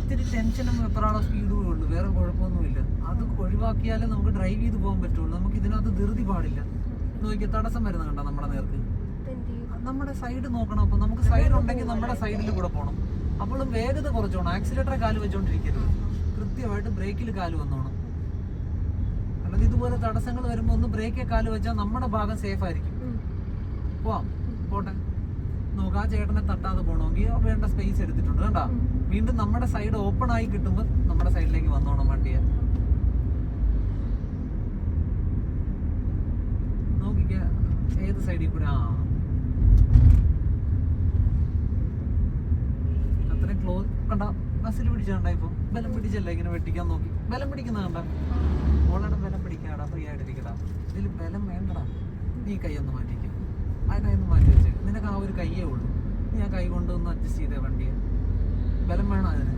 ഇത്തിരി ടെൻഷനും എപ്പോഴാണോ സ്പീഡും ഉള്ളു, വേറെ കുഴപ്പമൊന്നുമില്ല. അത് ഒഴിവാക്കിയാലേ നമുക്ക് ഡ്രൈവ് ചെയ്ത് പോകാൻ പറ്റുള്ളൂ. നമുക്ക് ഇതിനകത്ത് ധൃതി പാടില്ല. നോക്കിയാൽ തടസ്സം വരുന്ന കണ്ട നമ്മുടെ നേർക്ക്. നമ്മുടെ സൈഡ് നോക്കണം. അപ്പൊ നമുക്ക് സൈഡ് ഉണ്ടെങ്കിൽ നമ്മുടെ സൈഡിൽ കൂടെ പോകണം. അപ്പോഴും വേഗത കുറച്ചോണം. ആക്സിലേറ്ററെ കാല് വെച്ചോണ്ടിരിക്കരുത്. കൃത്യമായിട്ട് ബ്രേക്കിൽ കാല് വന്നോണം. അല്ലാതെ ഇതുപോലെ തടസ്സങ്ങൾ വരുമ്പോൾ ഒന്ന് ബ്രേക്കിൽ കാല് വെച്ചാൽ നമ്മുടെ ഭാഗം സേഫ് ആയിരിക്കും. പോവാം, പോട്ടെ. നോക്ക്, ആ ചേട്ടനെ തട്ടാതെ പോകണമെങ്കിൽ വേണ്ട സ്പേസ് എടുത്തിട്ടുണ്ട് കണ്ടാ. വീണ്ടും നമ്മുടെ സൈഡ് ഓപ്പൺ ആയി കിട്ടുമ്പോൾ നമ്മുടെ സൈഡിലേക്ക് വന്നോണം വണ്ടിയെ. നോക്കിക്ക ഏത് സൈഡിൽ കൂടെ. ആ അത്രയും ക്ലോസ് കണ്ട. ബസ്സിൽ പിടിച്ചാണ്ട. ഇപ്പൊ ബലം പിടിച്ചല്ല ഇങ്ങനെ വെട്ടിക്കാൻ നോക്കി. ബലം പിടിക്കുന്ന കണ്ട. ഓളാടെ ബലം പിടിക്കാടാ. ഫ്രീ ആയിട്ടിരിക്കടാ. ഇതിൽ ബലം വേണ്ടടാ. നീ കൈ ഒന്ന് മാറ്റിക്കും. ആ കൈ ഒന്ന് മാറ്റി വെച്ചേ. നിനക്ക് ആ ഒരു കയ്യേ ഉള്ളൂ. നീ ആ കൈ കൊണ്ടൊന്ന് അഡ്ജസ്റ്റ് ചെയ്തേ വണ്ടിയെ. ബലം വേണം അതിന്.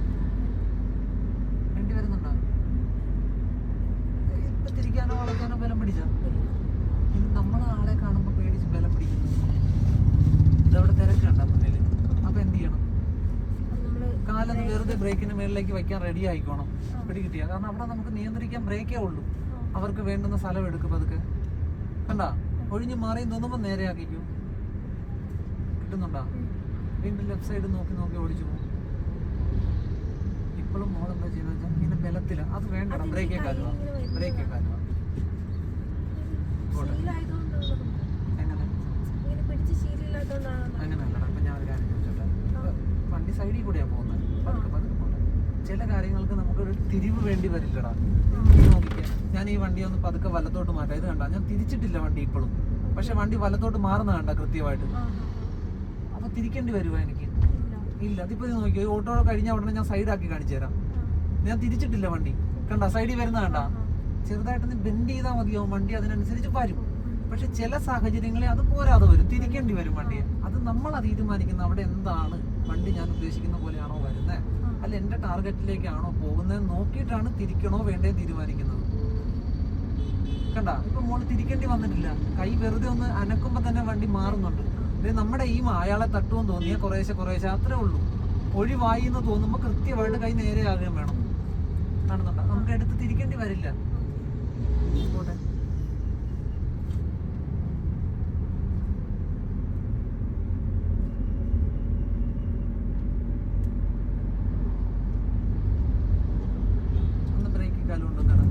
വേണ്ടി വരുന്നുണ്ടോ? ഇപ്പൊ തിരിക്കാനോ വളയ്ക്കാനോ ബലം പിടിച്ചോ? ഇത് നമ്മളെ ആളെ കാണുമ്പോ പേടിച്ച് ബലം പിടിക്കുന്നു. ഇതവിടെ തിരക്കണ്ട മുന്നിൽ. അപ്പൊ എന്ത് ചെയ്യണം? കാലൊന്ന് വെറുതെ ബ്രേക്കിന് മേളിലേക്ക് വയ്ക്കാൻ റെഡി ആയിക്കോണം. പിടികിട്ടിയ കാരണം അവിടെ നമുക്ക് നിയന്ത്രിക്കാൻ ബ്രേക്കേ ഉള്ളൂ. അവർക്ക് വേണ്ടുന്ന സ്ഥലം എടുക്കും. പതുക്കെ കണ്ടാ, ഒഴിഞ്ഞു മാറിയും തോന്നുമ്പോ നേരെ ആക്കിക്കൂ. കിട്ടുന്നുണ്ടോ? വീണ്ടും ലെഫ്റ്റ് സൈഡ് നോക്കി ഓടിച്ചു പോകും. ഇപ്പോഴും മോളെന്താ ചെയ്യുന്ന വെച്ചാൽ ഇങ്ങനെ ബലത്തില. അത് വേണ്ടടാ. ബ്രേക്കേ കാലുവാ. അങ്ങനെയല്ലടാ. അപ്പൊ ഞാൻ ഒരു കാര്യം ചോദിച്ചോട്ടെ. വണ്ടി സൈഡിൽ കൂടെയാ പോകുന്നത്. പതുക്കെ പോട്ടെ. ചില കാര്യങ്ങൾക്ക് നമുക്കൊരു തിരിവ് വേണ്ടി വരില്ലടാ. നോക്കിക്കേ, ഞാൻ ഈ വണ്ടി ഒന്ന് പതുക്കെ വലത്തോട്ട് മാറ്റാം. ഇത് കണ്ട, ഞാൻ തിരിച്ചിട്ടില്ല വണ്ടി ഇപ്പോഴും. പക്ഷെ വണ്ടി വലത്തോട്ട് മാറുന്ന കണ്ട കൃത്യമായിട്ട്. അപ്പൊ തിരിക്കേണ്ടി വരുമോ എനിക്ക്? ഇല്ല. അതിപ്പോ നോക്കിയോ, ഓട്ടോ കഴിഞ്ഞ ഉടനെ ഞാൻ സൈഡാക്കി കാണിച്ചു തരാം. ഞാൻ തിരിച്ചിട്ടില്ല വണ്ടി. കണ്ട, സൈഡിൽ വരുന്ന കണ്ട. ചെറുതായിട്ടൊന്ന് ബെൻഡ് ചെയ്താൽ മതിയാവും. വണ്ടി അതിനനുസരിച്ച് വരും. പക്ഷെ ചില സാഹചര്യങ്ങളിൽ അത് പോരാതെ വരും. തിരിക്കേണ്ടി വരും വണ്ടിയെ. അത് നമ്മളാ തീരുമാനിക്കുന്ന അവിടെ എന്താണ് വണ്ടി ഞാൻ ഉദ്ദേശിക്കുന്ന പോലെയാണോ വരുന്നത്, അല്ല എന്റെ ടാർഗറ്റിലേക്കാണോ പോകുന്നത് നോക്കിയിട്ടാണ് തിരിക്കണോ വേണ്ടേ തീരുമാനിക്കുന്നത്. കണ്ട ഇപ്പൊ മോള് തിരിക്കേണ്ടി വന്നിട്ടില്ല. കൈ വെറുതെ ഒന്ന് അനക്കുമ്പോ തന്നെ വണ്ടി മാറുന്നുണ്ട്. നമ്മുടെ ഈ അയാളെ തട്ടുമെന്ന് തോന്നിയാൽ കുറേശ്ശെ അത്രേ ഉള്ളൂ. ഒഴിവായി എന്ന് തോന്നുമ്പോ കൃത്യമായിട്ട് കൈ നേരെ ആകുകയും വേണം. കാണുന്നുണ്ടോ? നമുക്ക് എടുത്ത് തിരിക്കേണ്ടി വരില്ല. പോട്ടെ. ഒന്ന് ബ്രേക്ക് കാലം കൊണ്ടുവന്നിടാം.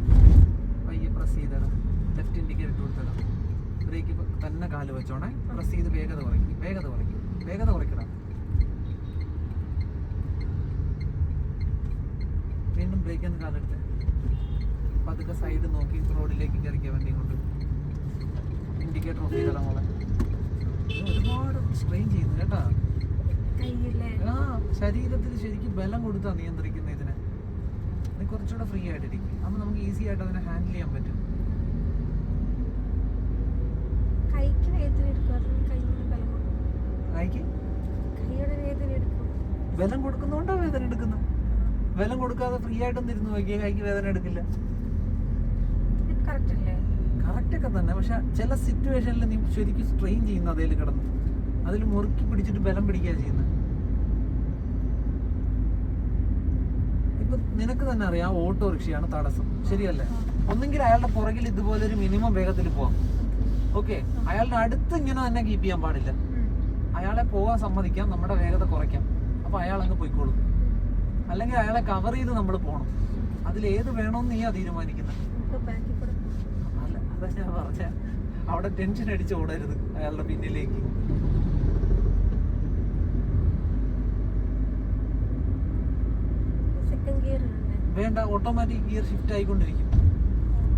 പയ്യെ പ്രസ് ചെയ്തിടാം. Left indicator കൊടുത്തിടാം. ബ്രേക്ക് തന്നെ കാല് വെച്ചോണേ. പ്രസ് ചെയ്ത് വേഗത കുറയ്ക്കണം. വീണ്ടും ബ്രേക്ക് ഒന്ന് കാലെടുത്ത് പതുക്കെ സൈഡ് നോക്കി റോഡിലേക്ക് കയറിക്കുക വണ്ടി കൊണ്ട്. ഇൻഡിക്കേറ്റർ ഓഫ് ചെയ്തിടാം മോളെ. ഒരുപാട് സ്ട്രെയിൻ ചെയ്യുന്നു കേട്ടാ. ശരീരത്തിൽ ശരിക്കും ബലം കൊടുത്താ നിയന്ത്രിക്കുന്ന ഇതിനെ. ഇത് കുറച്ചുകൂടെ ഫ്രീ ആയിട്ടിരിക്കും. അപ്പൊ നമുക്ക് ഈസി ആയിട്ട് അതിനെ ഹാൻഡിൽ ചെയ്യാൻ പറ്റും. ബലം കൊടുക്കുന്നോണ്ടാ വേദന എടുക്കുന്നത്. ബലം കൊടുക്കാതെ ഫ്രീ ആയിട്ടൊന്നും ഇരുന്ന് നോക്കിയാൽ കൈക്ക് വേദന എടുക്കില്ല. കറക്റ്റ് ഒക്കെ തന്നെ. പക്ഷെ ചില സിറ്റുവേഷനിൽ നീ ശരിക്കും സ്ട്രെയിൻ ചെയ്യുന്ന അതിൽ കിടന്ന് അതിൽ മുറുക്കി പിടിച്ചിട്ട് ബലം പിടിക്കുക ചെയ്യുന്നത്. ഇപ്പൊ നിനക്ക് തന്നെ അറിയാം ഓട്ടോറിക്ഷയാണ് തടസ്സം, ശരിയല്ലേ? ഒന്നെങ്കിൽ അയാളുടെ പുറകിൽ ഇതുപോലെ ഒരു മിനിമം വേഗത്തിൽ പോവാം. ഓക്കെ, അയാളുടെ അടുത്ത് ഇങ്ങനെ തന്നെ കീപ്പ് ചെയ്യാൻ പാടില്ല. അയാളെ പോകാൻ സമ്മതിക്കാം, നമ്മുടെ വേഗത കുറയ്ക്കാം. അപ്പൊ അയാൾ അങ്ങ് പോയിക്കോളും. അല്ലെങ്കിൽ അയാളെ കവർ ചെയ്ത് നമ്മൾ പോകണം. അതിലേത് വേണമെന്ന് നീയാ തീരുമാനിക്കുന്നത്. അല്ല, അതാ ഞാൻ പറഞ്ഞ അവിടെ ടെൻഷൻ അടിച്ച് ഓടരുത് അയാളുടെ പിന്നിലേക്ക്. വേണ്ട, ഓട്ടോമാറ്റിക് ഗിയർ ഷിഫ്റ്റ് ആയിക്കൊണ്ടിരിക്കും.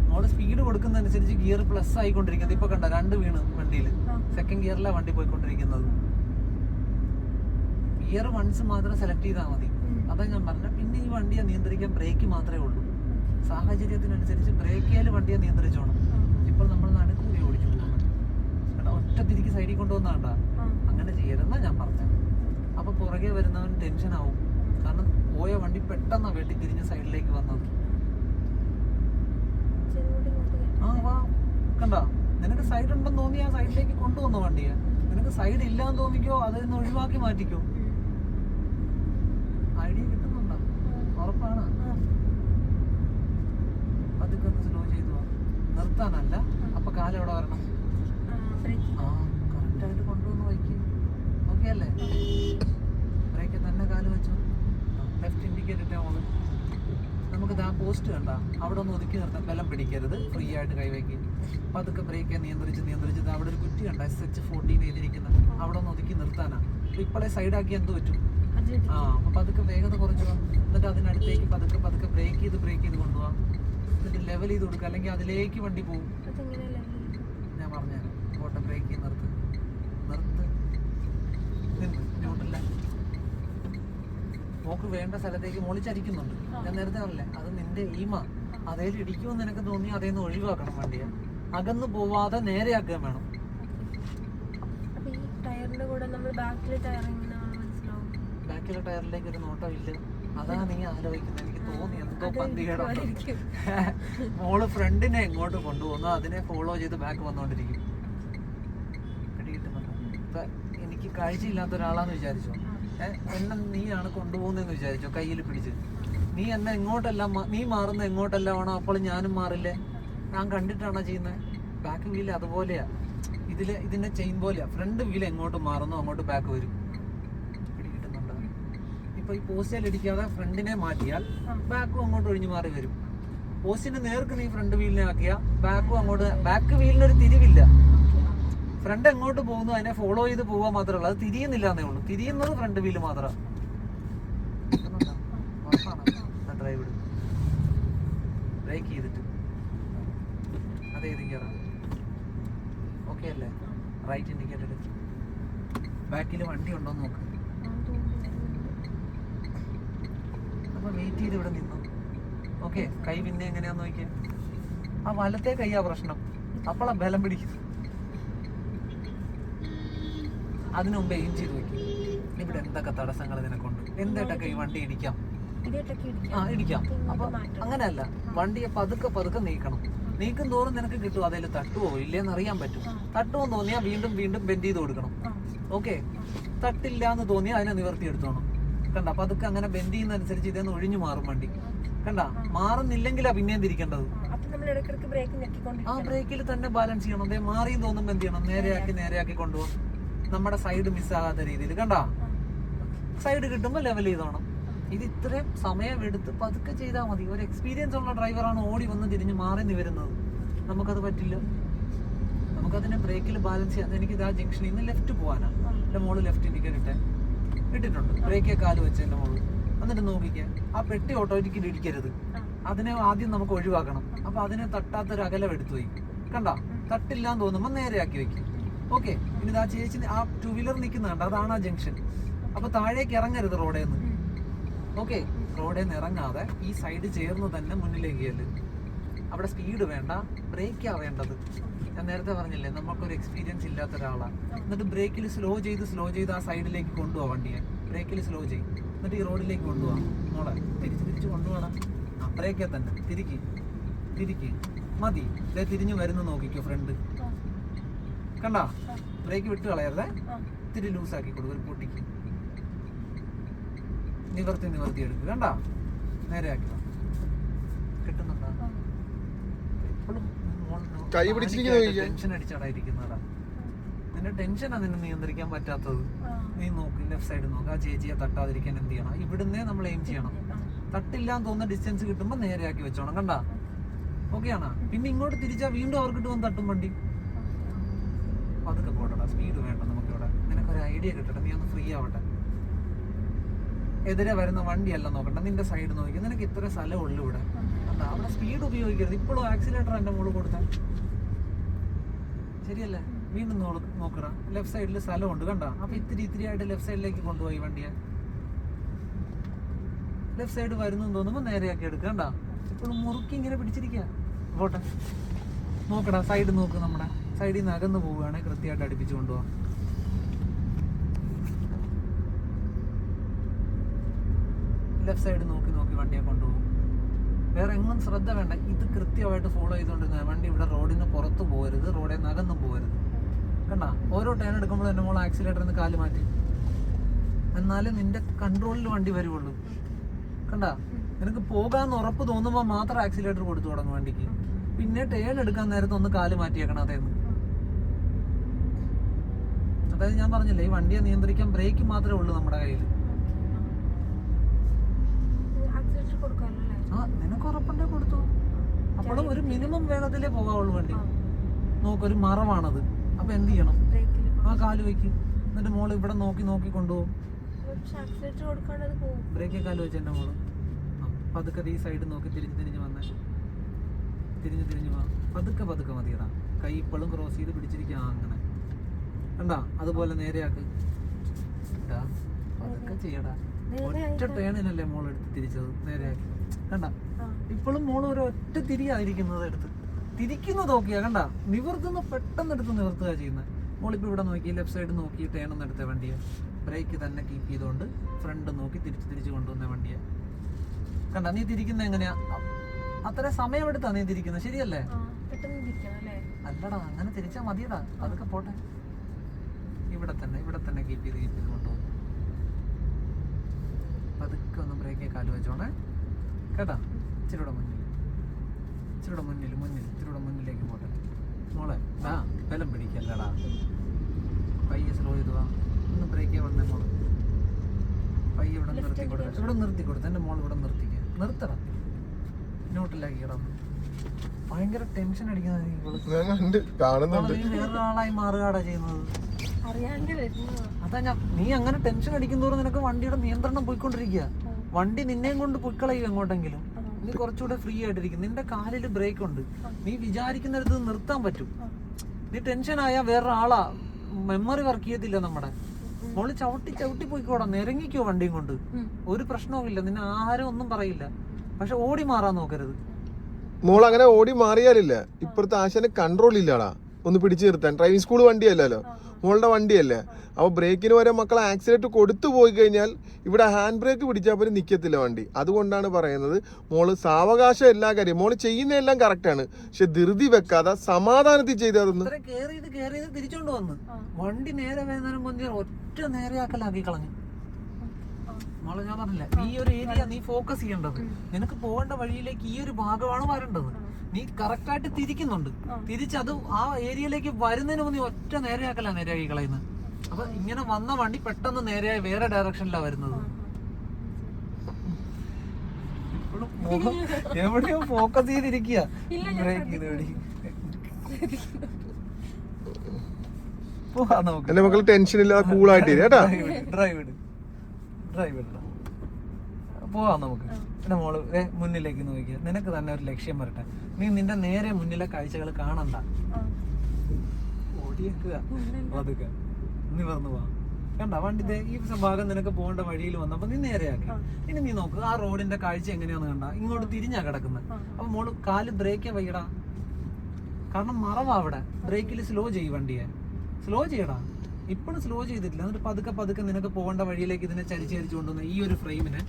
മോള് സ്പീഡ് കൊടുക്കുന്നതനുസരിച്ച് ഗിയർ പ്ലസ് ആയിക്കൊണ്ടിരിക്കുന്നത്. ഇപ്പൊ കണ്ട 2 വീണ് വണ്ടിയിൽ. സെക്കൻഡ് ഗിയറിലാണ് വണ്ടി പോയിക്കൊണ്ടിരിക്കുന്നത്. ഗിയർ വൺസ് മാത്രം സെലക്ട് ചെയ്താൽ മതി. അതാ ഞാൻ പറഞ്ഞ. പിന്നെ ഈ വണ്ടിയെ നിയന്ത്രിക്കാൻ ബ്രേക്ക് മാത്രമേ ഉള്ളൂ. സാഹചര്യത്തിനനുസരിച്ച് ബ്രേക്കിയാൽ വണ്ടിയെ നിയന്ത്രിച്ചോണം. ഇപ്പോൾ നമ്മൾ നടുക്കൂടി ഓടിച്ചു പോകുന്നത്. ഒറ്റ തിരിക്ക് സൈഡിൽ കൊണ്ടുവന്നാണ്ടാ. അങ്ങനെ ചെയ്യരുതെന്നാ ഞാൻ പറഞ്ഞത്. അപ്പൊ പുറകെ വരുന്നവൻ ടെൻഷൻ ആവും. കാരണം പോയ വണ്ടി പെട്ടെന്നാ വെട്ടിത്തിരിഞ്ഞ് സൈഡിലേക്ക് വന്നത്. കണ്ടോ, നിനക്ക് സൈഡ് ഉണ്ടെന്ന് തോന്നി ആ സൈഡിലേക്ക് കൊണ്ടുവന്ന വണ്ടിയാ. നിനക്ക് സൈഡ് ഇല്ലാന്ന് തോന്നിക്കോ, അതിൽ നിന്ന് ഒഴിവാക്കി മാറ്റിക്കോ. ഐഡിയ കിട്ടുന്നുണ്ടോ? ഉറപ്പാണ്. അതൊക്കെ ഒന്ന് സ്ലോ ചെയ്തു നിർത്താനല്ല. അപ്പൊ കാലം എവിടെ വരണം? കറക്റ്റായിട്ട് കൊണ്ടുവന്ന് വയ്ക്കും. ഓക്കെ അല്ലേ? ബ്രേക്ക് തന്നെ കാല് വെച്ചോ. ലെഫ്റ്റ് ഇൻഡിക്കേറ്റർ ഇട്ടേ മോള്. നമുക്ക് ആ പോസ്റ്റ് കണ്ട അവിടെ ഒന്ന് ഒതുക്കി നിർത്താൻ. ബലം പിടിക്കരുത്, ഫ്രീ ആയിട്ട് കൈവയ്ക്ക്. അപ്പൊ അതൊക്കെ ബ്രേക്ക് നിയന്ത്രിച്ച് അവിടെ ഒരു കുറ്റി കണ്ട SH14 എഴുതിയിരിക്കുന്നത്. അവിടെ ഒന്ന് ഒതുക്കി നിർത്താനാ. അപ്പൊ ഇപ്പോഴേ സൈഡാക്കി എന്ത് പറ്റും? അപ്പൊ അതൊക്കെ വേഗത കുറച്ചു. എന്നിട്ട് അതിനടുത്തേക്ക് പതുക്കെ ബ്രേക്ക് ചെയ്ത് കൊണ്ടുപോകാം. എന്നിട്ട് ലെവൽ ചെയ്ത് കൊടുക്കുക. അല്ലെങ്കിൽ അതിലേക്ക് വണ്ടി പോകും. ഞാൻ പറഞ്ഞുതരാം. ഓട്ടം ബ്രേക്ക് ചെയ്ത് നിർത്ത്. ന്യൂട്രല്ല. മോക്ക് വേണ്ട സ്ഥലത്തേക്ക് മോളിച്ചരിക്കുന്നുണ്ട്. ഞാൻ നേരത്തെ പറഞ്ഞില്ലേ, അത് നിന്റെ ഈമ. അതേൽ ഇടിക്കുമെന്ന് നിനക്ക് തോന്നി അതേന്ന് ഒഴിവാക്കണം വണ്ടിയെ. അകന്ന് പോവാതെ നേരെയാക്കുകയും വേണം. ബാക്കിലെ ടയറിലേക്ക് ഒരു നോട്ടം ഇല്ല. അതാ നീ ആലോചിക്കുന്നത്. എനിക്ക് തോന്നി എന്തോ പന്തികേടാണ്. മോള് ഫ്രണ്ടിനെ എങ്ങോട്ട് കൊണ്ടുപോകുന്നു അതിനെ ഫോളോ ചെയ്ത് ബാക്ക് വന്നോണ്ടിരിക്കും. ഇപ്പൊ എനിക്ക് കാഴ്ചയില്ലാത്ത ഒരാളാന്ന് വിചാരിച്ചോ, എന്നെ നീയാണ് കൊണ്ടുപോകുന്നതെന്ന് വിചാരിച്ചോ, കയ്യിൽ പിടിച്ച്. നീ എന്നെ എങ്ങോട്ടല്ല, നീ മാറുന്ന എങ്ങോട്ടെല്ലാം ആണോ അപ്പോൾ ഞാനും മാറില്ലേ? ഞാൻ കണ്ടിട്ടാണോ ചെയ്യുന്നത്? ബാക്ക് വീല് അതുപോലെയാ. ഇതിന്റെ ചെയിൻ പോലെയാ. ഫ്രണ്ട് വീല് എങ്ങോട്ട് മാറുന്നു അങ്ങോട്ട് ബാക്ക് വരും. പിടികിട്ടുന്നുണ്ടോ? ഇപ്പൊ ഈ പോസ്റ്റിൽ ഇടിക്കാതെ ഫ്രണ്ടിനെ മാറ്റിയാൽ ബാക്കും അങ്ങോട്ട് ഒഴിഞ്ഞു മാറി വരും. പോസ്റ്റിന് നേർക്ക് നീ ഫ്രണ്ട് വീലിനെ ആക്കിയാൽ ബാക്കും അങ്ങോട്ട്. ബാക്ക് വീലിനൊരു തിരിവില്ല. ഫ്രണ്ട് എങ്ങോട്ട് പോകുന്നു അതിനെ ഫോളോ ചെയ്ത് പോവാൻ മാത്രമല്ല, അത് തിരിയുന്നില്ല എന്നേ ഉള്ളൂ. തിരിയുന്നത് ഫ്രണ്ട് വീല് മാത്രമാണ്. ഡ്രൈവ് ബ്രേക്ക് ചെയ്തിട്ട് അതേത് കയറാം. ഓക്കെ അല്ലേ? Right indicator. ബാക്കിൽ വണ്ടി ഉണ്ടോ എന്ന് നോക്ക്. അപ്പൊ വെയിറ്റ് ചെയ്ത് ഇവിടെ നിന്നു. ഓക്കെ, കൈ പിന്നെ എങ്ങനെയാന്ന് നോക്കിയാൽ ആ വലത്തെ കൈയാ പ്രശ്നം. അപ്പോഴാ ബലം പിടിക്കുന്നത്. അതിനു മുമ്പ് എയിം ചെയ്ത് നോക്കി. ഇവിടെ എന്തൊക്കെ തടസ്സങ്ങൾ ഇതിനെക്കൊണ്ട്. എന്തൊക്കെ ഈ വണ്ടി ഇടിക്കാം. ഇടിക്കാം. അപ്പൊ അങ്ങനെയല്ല, വണ്ടിയെ പതുക്കെ നീക്കണം. നീക്കും തോറും നിനക്ക് കിട്ടും. അതിൽ തട്ടുവോ ഇല്ലേന്ന് അറിയാൻ പറ്റും. തട്ടുമോ തോന്നിയാൽ വീണ്ടും വീണ്ടും ബെൻഡ് ചെയ്ത് കൊടുക്കണം. ഓക്കെ, തട്ടില്ല എന്ന് തോന്നിയാൽ അതിനെ നിവർത്തി എടുത്തോണം. കണ്ട, അപ്പൊ അതൊക്കെ അങ്ങനെ ബെൻഡ് ചെയ്യുന്നതനുസരിച്ച് ഇതേന്ന് ഒഴിഞ്ഞു മാറും വണ്ടി. കണ്ട, മാറുന്നില്ലെങ്കിലാ പിന്നെയും തിരിക്കേണ്ടത്. ആ ബ്രേക്കിൽ തന്നെ ബാലൻസ് ചെയ്യണം. അതേ മാറിയും തോന്നുമ്പോ എന്ത് ചെയ്യണം, നേരെയാക്കി കൊണ്ടുപോകും. നമ്മുടെ സൈഡ് മിസ്സാകാത്ത രീതിയിൽ. കണ്ട, സൈഡ് കിട്ടുമ്പോ ലെവൽ ചെയ്തോണം. ഇത് ഇത്രയും സമയം എടുത്ത് പതുക്കെ ചെയ്താൽ മതി. ഒരു എക്സ്പീരിയൻസ് ഉള്ള ഡ്രൈവറാണ് ഓടി വന്ന് തിരിഞ്ഞ് മാറി നിവരുന്നത്. നമുക്കത് പറ്റില്ല. നമുക്കതിനെ ബ്രേക്കിൽ ബാലൻസ് ചെയ്യാൻ. എനിക്ക് ഇതാ ജംഗ്ഷനിൽ നിന്ന് ലെഫ്റ്റ് പോകാനാണ്. എൻ്റെ മോള് ലെഫ്റ്റ് ഇൻഡിക്കേറ്റർ ഇട്ടിട്ടുണ്ട്. ബ്രേക്കേ കാല് വെച്ച് എൻ്റെ മോള്. എന്നിട്ട് നോക്കിക്കുക, ആ പെട്ടി ഓട്ടോമാറ്റിക്കലി ഇടിക്കരുത്. അതിനെ ആദ്യം നമുക്ക് ഒഴിവാക്കണം. അപ്പൊ അതിനെ തട്ടാത്തൊരു അകലം എടുത്തു പോയി. കണ്ട, തട്ടില്ലാന്ന് തോന്നുമ്പോൾ നേരെയാക്കി വെക്കും. ഓക്കെ, ഇനി ഇതാ ചേച്ചി ആ 2 വീലർ നിൽക്കുന്നുണ്ട്, അതാണ് ആ ജംഗ്ഷൻ. അപ്പൊ താഴേക്ക് ഇറങ്ങരുത് റോഡിൽ നിന്ന്. ഓക്കെ, റോഡിൽ നിന്ന് ഇറങ്ങാതെ ഈ സൈഡ് ചേർന്ന് തന്നെ മുന്നിലേക്ക് ചെല്ല്. അവിടെ സ്പീഡ് വേണ്ട, ബ്രേക്കാ വേണ്ടത്. ഞാൻ നേരത്തെ പറഞ്ഞില്ലേ, നമുക്കൊരു എക്സ്പീരിയൻസ് ഇല്ലാത്ത ഒരാളാണ്. എന്നിട്ട് ബ്രേക്കിൽ സ്ലോ ചെയ്ത് ആ സൈഡിലേക്ക് കൊണ്ടുപോകാം വണ്ടിയെ. ബ്രേക്കിൽ സ്ലോ ചെയ്യും, എന്നിട്ട് ഈ റോഡിലേക്ക് കൊണ്ടുപോകാം. മോളെ തിരിച്ച് കൊണ്ടുപോകണം. ആ ബ്രേക്കേ തന്നെ തിരിക്ക് മതി. ഇതേ തിരിഞ്ഞു വരുന്ന നോക്കിക്കോ ഫ്രണ്ട്. കണ്ട, ബ്രേക്ക് വിട്ട് കളയരുതേ. ഇത്തിരി ലൂസാക്കി കൊടുക്കും, ഒരു പൊട്ടിക്ക്. നിവർത്തി എടുക്കുക. കണ്ട, നേരെ ആക്കുക. കിട്ടുന്നുണ്ടോ? ടെൻഷൻ അടിച്ചാടാ ഇരിക്കുന്നതാ. നിന്റെ ടെൻഷനാ നിന്നെ നിയന്ത്രിക്കാൻ പറ്റാത്തത്. നീ നോക്ക്, ലെഫ്റ്റ് സൈഡ് നോക്ക്. ആ ചേച്ചിയെ തട്ടാതിരിക്കാൻ എന്ത് ചെയ്യണം, ഇവിടുന്നേ നമ്മൾ എയിം ചെയ്യണം. തട്ടില്ലാന്ന് തോന്നുന്ന ഡിസ്റ്റൻസ് കിട്ടുമ്പോൾ നേരെയാക്കി വെച്ചോണം. കണ്ട, ഓക്കെ ആണോ? പിന്നെ ഇങ്ങോട്ട് തിരിച്ചാൽ വീണ്ടും അവർക്കിട്ട് വന്ന് തട്ടും വണ്ടി. അതൊക്കെ പോട്ടടാ, സ്പീഡ് വേണ്ട നമുക്കിവിടെ. നിനക്കൊരു ഐഡിയ കിട്ടട്ടെ, നീ ഒന്ന് ഫ്രീ ആവട്ടെ. എതിരെ വരുന്ന വണ്ടിയല്ല നോക്കണ്ട, നിന്റെ സൈഡ് നോക്കി. നിനക്ക് ഇത്ര സ്ഥലം ഉള്ളു ഇവിടെ. കണ്ടാ, അവിടെ സ്പീഡ് ഉപയോഗിക്കരുത്. ഇപ്പോഴും ആക്സിലേറ്റർ എൻ്റെ മോള് കൊടുത്താൽ ശരിയല്ലേ? വീണ്ടും നോക്കടാ, ലെഫ്റ്റ് സൈഡിൽ സ്ഥലമുണ്ട്. കണ്ട, അപ്പൊ ഇത്തിരി ആയിട്ട് ലെഫ്റ്റ് സൈഡിലേക്ക് കൊണ്ടുപോയി വണ്ടിയെ. ലെഫ്റ്റ് സൈഡ് വരുന്നു തോന്നുമ്പോ നേരെയാക്കി എടുക്കുക. കണ്ട, ഇപ്പോഴും മുറുക്കി ഇങ്ങനെ പിടിച്ചിരിക്കുക. പോട്ടെ, നോക്കടാ, സൈഡ് നോക്ക്. നമ്മുടെ സൈഡിൽ നിന്ന് അകന്ന് പോവുകയാണെങ്കിൽ കൃത്യമായിട്ട് അടുപ്പിച്ച് കൊണ്ടുപോകാം. ലെഫ്റ്റ് സൈഡ് നോക്കി വണ്ടിയെ കൊണ്ടുപോകും. വേറെ എങ്ങും ശ്രദ്ധ വേണ്ട. ഇത് കൃത്യമായിട്ട് ഫോളോ ചെയ്തുകൊണ്ടിരുന്ന വണ്ടി ഇവിടെ റോഡിൽ നിന്ന് പുറത്ത് പോകരുത്, റോഡിൽ നിന്ന് അകന്നും പോകരുത്. കണ്ട, ഓരോ ടേൺ എടുക്കുമ്പോൾ എൻ്റെ മോൾ ആക്സിലേറ്ററിൽ നിന്ന് കാല് മാറ്റി. എന്നാലേ നിന്റെ കൺട്രോളിൽ വണ്ടി വരുവുള്ളൂ. കണ്ട, നിനക്ക് പോകാന്ന് ഉറപ്പ് തോന്നുമ്പോൾ മാത്രം ആക്സിലേറ്റർ കൊടുത്തു തുടങ്ങും വണ്ടിക്ക്. പിന്നെ ടേൺ എടുക്കാൻ നേരത്തെ ഒന്ന് കാല് മാറ്റിയേക്കണം അതേന്ന്. അതായത് ഞാൻ പറഞ്ഞില്ലേ, ഈ വണ്ടിയെ നിയന്ത്രിക്കാൻ ബ്രേക്ക് മാത്രമേ ഉള്ളൂ നമ്മുടെ കയ്യിൽ. ആ, നിനക്ക് ഉറപ്പുണ്ടെ കൊടുത്തു. അപ്പോഴും ഒരു മിനിമം വേഗത്തിലേ പോകാവുള്ളൂ വണ്ടി. നോക്കൊരു മറവാണത്. അപ്പൊ എന്ത് ചെയ്യണം, ആ കാല് വയ്ക്ക്. എന്നിട്ട് മോള് ഇവിടെ നോക്കി കൊണ്ടുപോകും. ബ്രേക്കേ കാല് വെച്ച് എൻ്റെ മോള്. പതുക്കെ ഈ സൈഡ് നോക്കി തിരിഞ്ഞ് വന്നേ. തിരിഞ്ഞു പോവാ. പതുക്കെ മതിയടാ. കൈ ഇപ്പോഴും ക്രോസ് ചെയ്ത് പിടിച്ചിരിക്കുക. അങ്ങനെ കണ്ടാ, അതുപോലെ നേരെയാക്ക്. പതുക്കെ ചെയ്യടാ. ഒറ്റ ടേണിനല്ലേ മോൾ എടുത്ത് തിരിച്ചത്, നേരെയാക്കി. കണ്ട, ഇപ്പോഴും മോൾ ഒരു ഒറ്റ തിരിയായിരിക്കുന്നത്. എടുത്ത് തിരിക്കുന്നത് നോക്കിയാ. കണ്ട, പെട്ടെന്ന് എടുത്ത് നിവർത്തുക ചെയ്യുന്നത്. മോളിപ്പോൾ ഇവിടെ നോക്കി ലെഫ്റ്റ് സൈഡ് നോക്കി ടേണൊന്നും എടുത്ത വണ്ടിയെ. ബ്രേക്ക് തന്നെ കീപ്പ് ചെയ്തുകൊണ്ട് ഫ്രണ്ട് നോക്കി തിരിച്ച് കൊണ്ടുവന്ന വണ്ടിയെ. കണ്ട, നീ തിരിക്കുന്ന എങ്ങനെയാ? അത്ര സമയമെടുത്താ നീ തിരിക്കുന്നത്, ശരിയല്ലേ? അല്ലടാ, അങ്ങനെ തിരിച്ചാ മതിയടാ. അതൊക്കെ പോട്ടെ. ഇവിടെ തന്നെ കീപ്പ് ചെയ്ത് കൊണ്ടുപോകും. പതുക്കെ ഒന്ന് ബ്രേക്കേ കാല് വെച്ചോണേ. കേട്ടാ, ഇച്ചിരൂടെ മുന്നിലേക്ക് പോട്ടെ. മോളെ ബലം പിടിക്കല്ലടാ, പയ്യെ സ്ലോ ചെയ്തു വാ. ഒന്ന് ബ്രേക്കേ വന്നേ മോള്. പയ്യെ ഇവിടെ നിർത്തി കൊടുത്ത എൻ്റെ മോൾ ഇവിടെ നിർത്തടാ. ന്യൂട്രലാക്കി കിടന്നു. ഭയങ്കര ടെൻഷൻ അടിക്കുന്നത്. വേറൊരാളായി മാറുകയാടാ ചെയ്യുന്നത്. അതാ നീ അങ്ങനെ ടെൻഷൻ അടിക്കുന്നതോറും നിനക്ക് വണ്ടിയുടെ നിയന്ത്രണം പോയിക്കൊണ്ടിരിക്കുക. വണ്ടി നിന്നെയും കൊണ്ട് പൊയ്ക്കളയും എങ്ങോട്ടെങ്കിലും. നീ കുറച്ചുകൂടെ ഫ്രീ ആയിട്ടിരിക്കും. നിന്റെ കാലിൽ ബ്രേക്ക് ഉണ്ട്. നീ വിചാരിക്കുന്നിടത്ത് നിർത്താൻ പറ്റും. നീ ടെൻഷൻ ആയാൽ വേറൊരാളാ മെമ്മറി വർക്ക് ചെയ്യത്തില്ല. നമ്മുടെ മോള് ചവിട്ടി പോയിക്കോടാ. നിരങ്ങിക്കോ വണ്ടിയും കൊണ്ട്. ഒരു പ്രശ്നവും ഇല്ല. നിന്നെ ആഹാരം ഒന്നും പറയില്ല. പക്ഷെ ഓടി മാറാൻ നോക്കരുത്. മോൾ അങ്ങനെ ഓടി മാറിയാലില്ല. ഇപ്പുറത്തെ ആശാന് കൺട്രോൾ ഇല്ലടാ. ഒന്ന് പിടിച്ചു നിർത്താൻ. ഡ്രൈവിംഗ് സ്കൂൾ വണ്ടിയല്ലല്ലോ, മോളുടെ വണ്ടിയല്ലേ. അപ്പോൾ ബ്രേക്കിന് വരെ മക്കൾ ആക്സിലേറ്റർ കൊടുത്തു പോയി കഴിഞ്ഞാൽ ഇവിടെ ഹാൻഡ് ബ്രേക്ക് പിടിച്ചാൽ പോലും നിൽക്കത്തില്ല വണ്ടി. അതുകൊണ്ടാണ് പറയുന്നത് മോള് സാവകാശം എല്ലാ കാര്യം മോള് ചെയ്യുന്ന എല്ലാം കറക്റ്റാണ്, പക്ഷെ ധൃതി വെക്കാതെ സമാധാനത്തിൽ ചെയ്തതെന്ന് തിരിച്ചോണ്ട് വന്ന് വണ്ടി നേരെ വേദന കൊഞ്ച് ഒറ്റ നേരെയാക്കലാക്കി കളഞ്ഞു. മോളെ ഞാൻ പറഞ്ഞില്ല, ഈ ഒരു ഏരിയ നീ ഫോക്കസ് ചെയ്യേണ്ടത്. നിനക്ക് പോകേണ്ട വഴിയിലേക്ക് ഈ ഒരു ഭാഗമാണ് വരേണ്ടത്. നീ കറക്റ്റ് ആയിട്ട് തിരിക്കുന്നുണ്ട്, തിരിച്ചത് ആ ഏരിയയിലേക്ക് വരുന്നതിന് മുന്നേ ഒറ്റ നേരെയാക്കല നേരെയാക്കി കളയുന്നത്. അപ്പൊ ഇങ്ങനെ വന്ന വണ്ടി പെട്ടെന്ന് നേരെയായി വേറെ ഡയറക്ഷനിലാണ് വരുന്നത്. എവിടെയോ ഫോക്കസ് ചെയ്തിരിക്കുക. എന്റെ മക്കൾ ടെൻഷൻ ഇല്ലാതെ കൂളായിട്ട് ഡ്രൈവ് പോവാം നമുക്ക്. എന്റെ മോള് മുന്നിലേക്ക് നോക്കിയാ നിനക്ക് തന്നെ ഒരു ലക്ഷ്യം വരട്ടെ. നീ നിന്റെ നേരെ മുന്നിലെ കാഴ്ചകൾ കാണണ്ട, ഓടിയേക്കുക പതുക്കെ നിവർന്നു പോവാ. കണ്ട വണ്ടി ഈ ഭാഗം നിനക്ക് പോകേണ്ട വഴിയിൽ വന്നപ്പോ നീ നേരെയാക്കി. ഇനി നീ നോക്ക് ആ റോഡിന്റെ കാഴ്ച എങ്ങനെയാന്ന് കണ്ട, ഇങ്ങോട്ട് തിരിഞ്ഞാ കിടക്കുന്നത്. അപ്പൊ മോള് കാല് ബ്രേക്കേ വയ്യടാ, കാരണം മറവാ അവിടെ. ബ്രേക്കിൽ സ്ലോ ചെയ്യും, വണ്ടിയെ സ്ലോ ചെയ്യടാ. ഇപ്പോഴും സ്ലോ ചെയ്തിട്ടില്ല. എന്നിട്ട് പതുക്കെ പതുക്കെ നിനക്ക് പോകേണ്ട വഴിയിലേക്ക് ഇതിനെ ചരിച്ചു കൊണ്ടുവന്ന ഈ ഒരു ഫ്രെയിമിനെ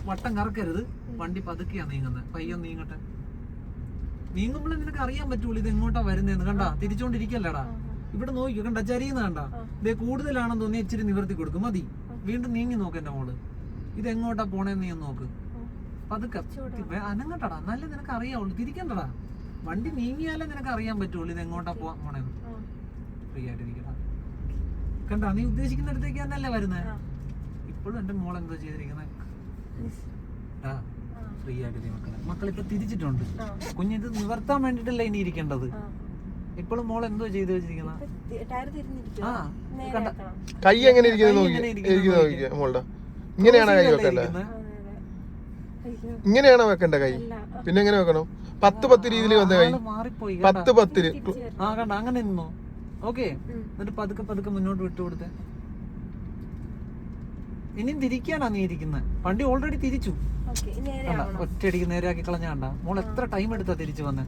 വട്ടം കറക്കരുത്. വണ്ടി പതുക്കെയാ നീങ്ങുന്നത്, പയ്യൊന്ന് നീങ്ങട്ടെ. നീങ്ങുമ്പോൾ നിനക്ക് അറിയാൻ പറ്റൂല ഇത് എങ്ങോട്ടാ വരുന്നതെന്ന്. കണ്ടാ തിരിച്ചോണ്ടിരിക്കല്ലടാ, ഇവിടെ നോക്കിയോ, കണ്ട ചരിയുന്ന കണ്ടാ. ഇതേ കൂടുതലാണെന്ന് തോന്നി ഇച്ചിരി നിവർത്തി കൊടുക്കും, മതി. വീണ്ടും നീങ്ങി നോക്ക് എന്റെ മോള്, ഇത് എങ്ങോട്ടാ പോണേന്ന് നീ നോക്ക്. പതുക്കെ അനങ്ങട്ടടാ, നല്ല നിനക്ക് അറിയാവുള്ളൂ. തിരിക്കണ്ടടാ, വണ്ടി നീങ്ങിയാലേ നിനക്ക് അറിയാൻ പറ്റുള്ളൂ ഇത് എങ്ങോട്ടാ പോണേന്ന്. ഫ്രീ ആയിട്ടിരിക്കടാ. കണ്ടാ നീ ഉദ്ദേശിക്കുന്നിടത്തേക്ക് തന്നെയല്ലേ വരുന്നത്. ഇപ്പോഴും എന്റെ മോൾ എന്തോ ചെയ്തിരിക്കുന്നത്, ഫ്രീ ആയിട്ട് മക്കളിപ്പോ തിരിച്ചിട്ടുണ്ട്. കുഞ്ഞിത് നിവർത്താൻ വേണ്ടിട്ടല്ലേ ഇനി ഇരിക്കേണ്ടത്. ഇപ്പോഴും മോൾ എന്തോ ചെയ്ത് വെച്ചിരിക്കുന്നത്. കൈ എങ്ങനെ ഇരിക്കുന്നത്, ഇങ്ങനെയാണോ കൈ വെക്കണ്ടേ? ഇങ്ങനെയാണോ വെക്കണ്ട കൈ? പിന്നെ എങ്ങനെ വെക്കണം? 10-10 രീതിയിൽ വന്ന കൈ മാറിപ്പോയി. 10-10 കണ്ട അങ്ങനെ നിന്നോ. ഓക്കെ, എന്നിട്ട് പതുക്കെ പതുക്കെ മുന്നോട്ട് വിട്ടുകൊടുത്തേ. ഇനിയും തിരിക്കാനാ നീ ഇരിക്കുന്നത്. വണ്ടി ഓൾറെഡി തിരിച്ചു, ഒറ്റയടിക്ക് നേരെയാക്കി കളഞ്ഞാണ്ട. മോൾ എത്ര ടൈം എടുത്താ തിരിച്ചു വന്നേ?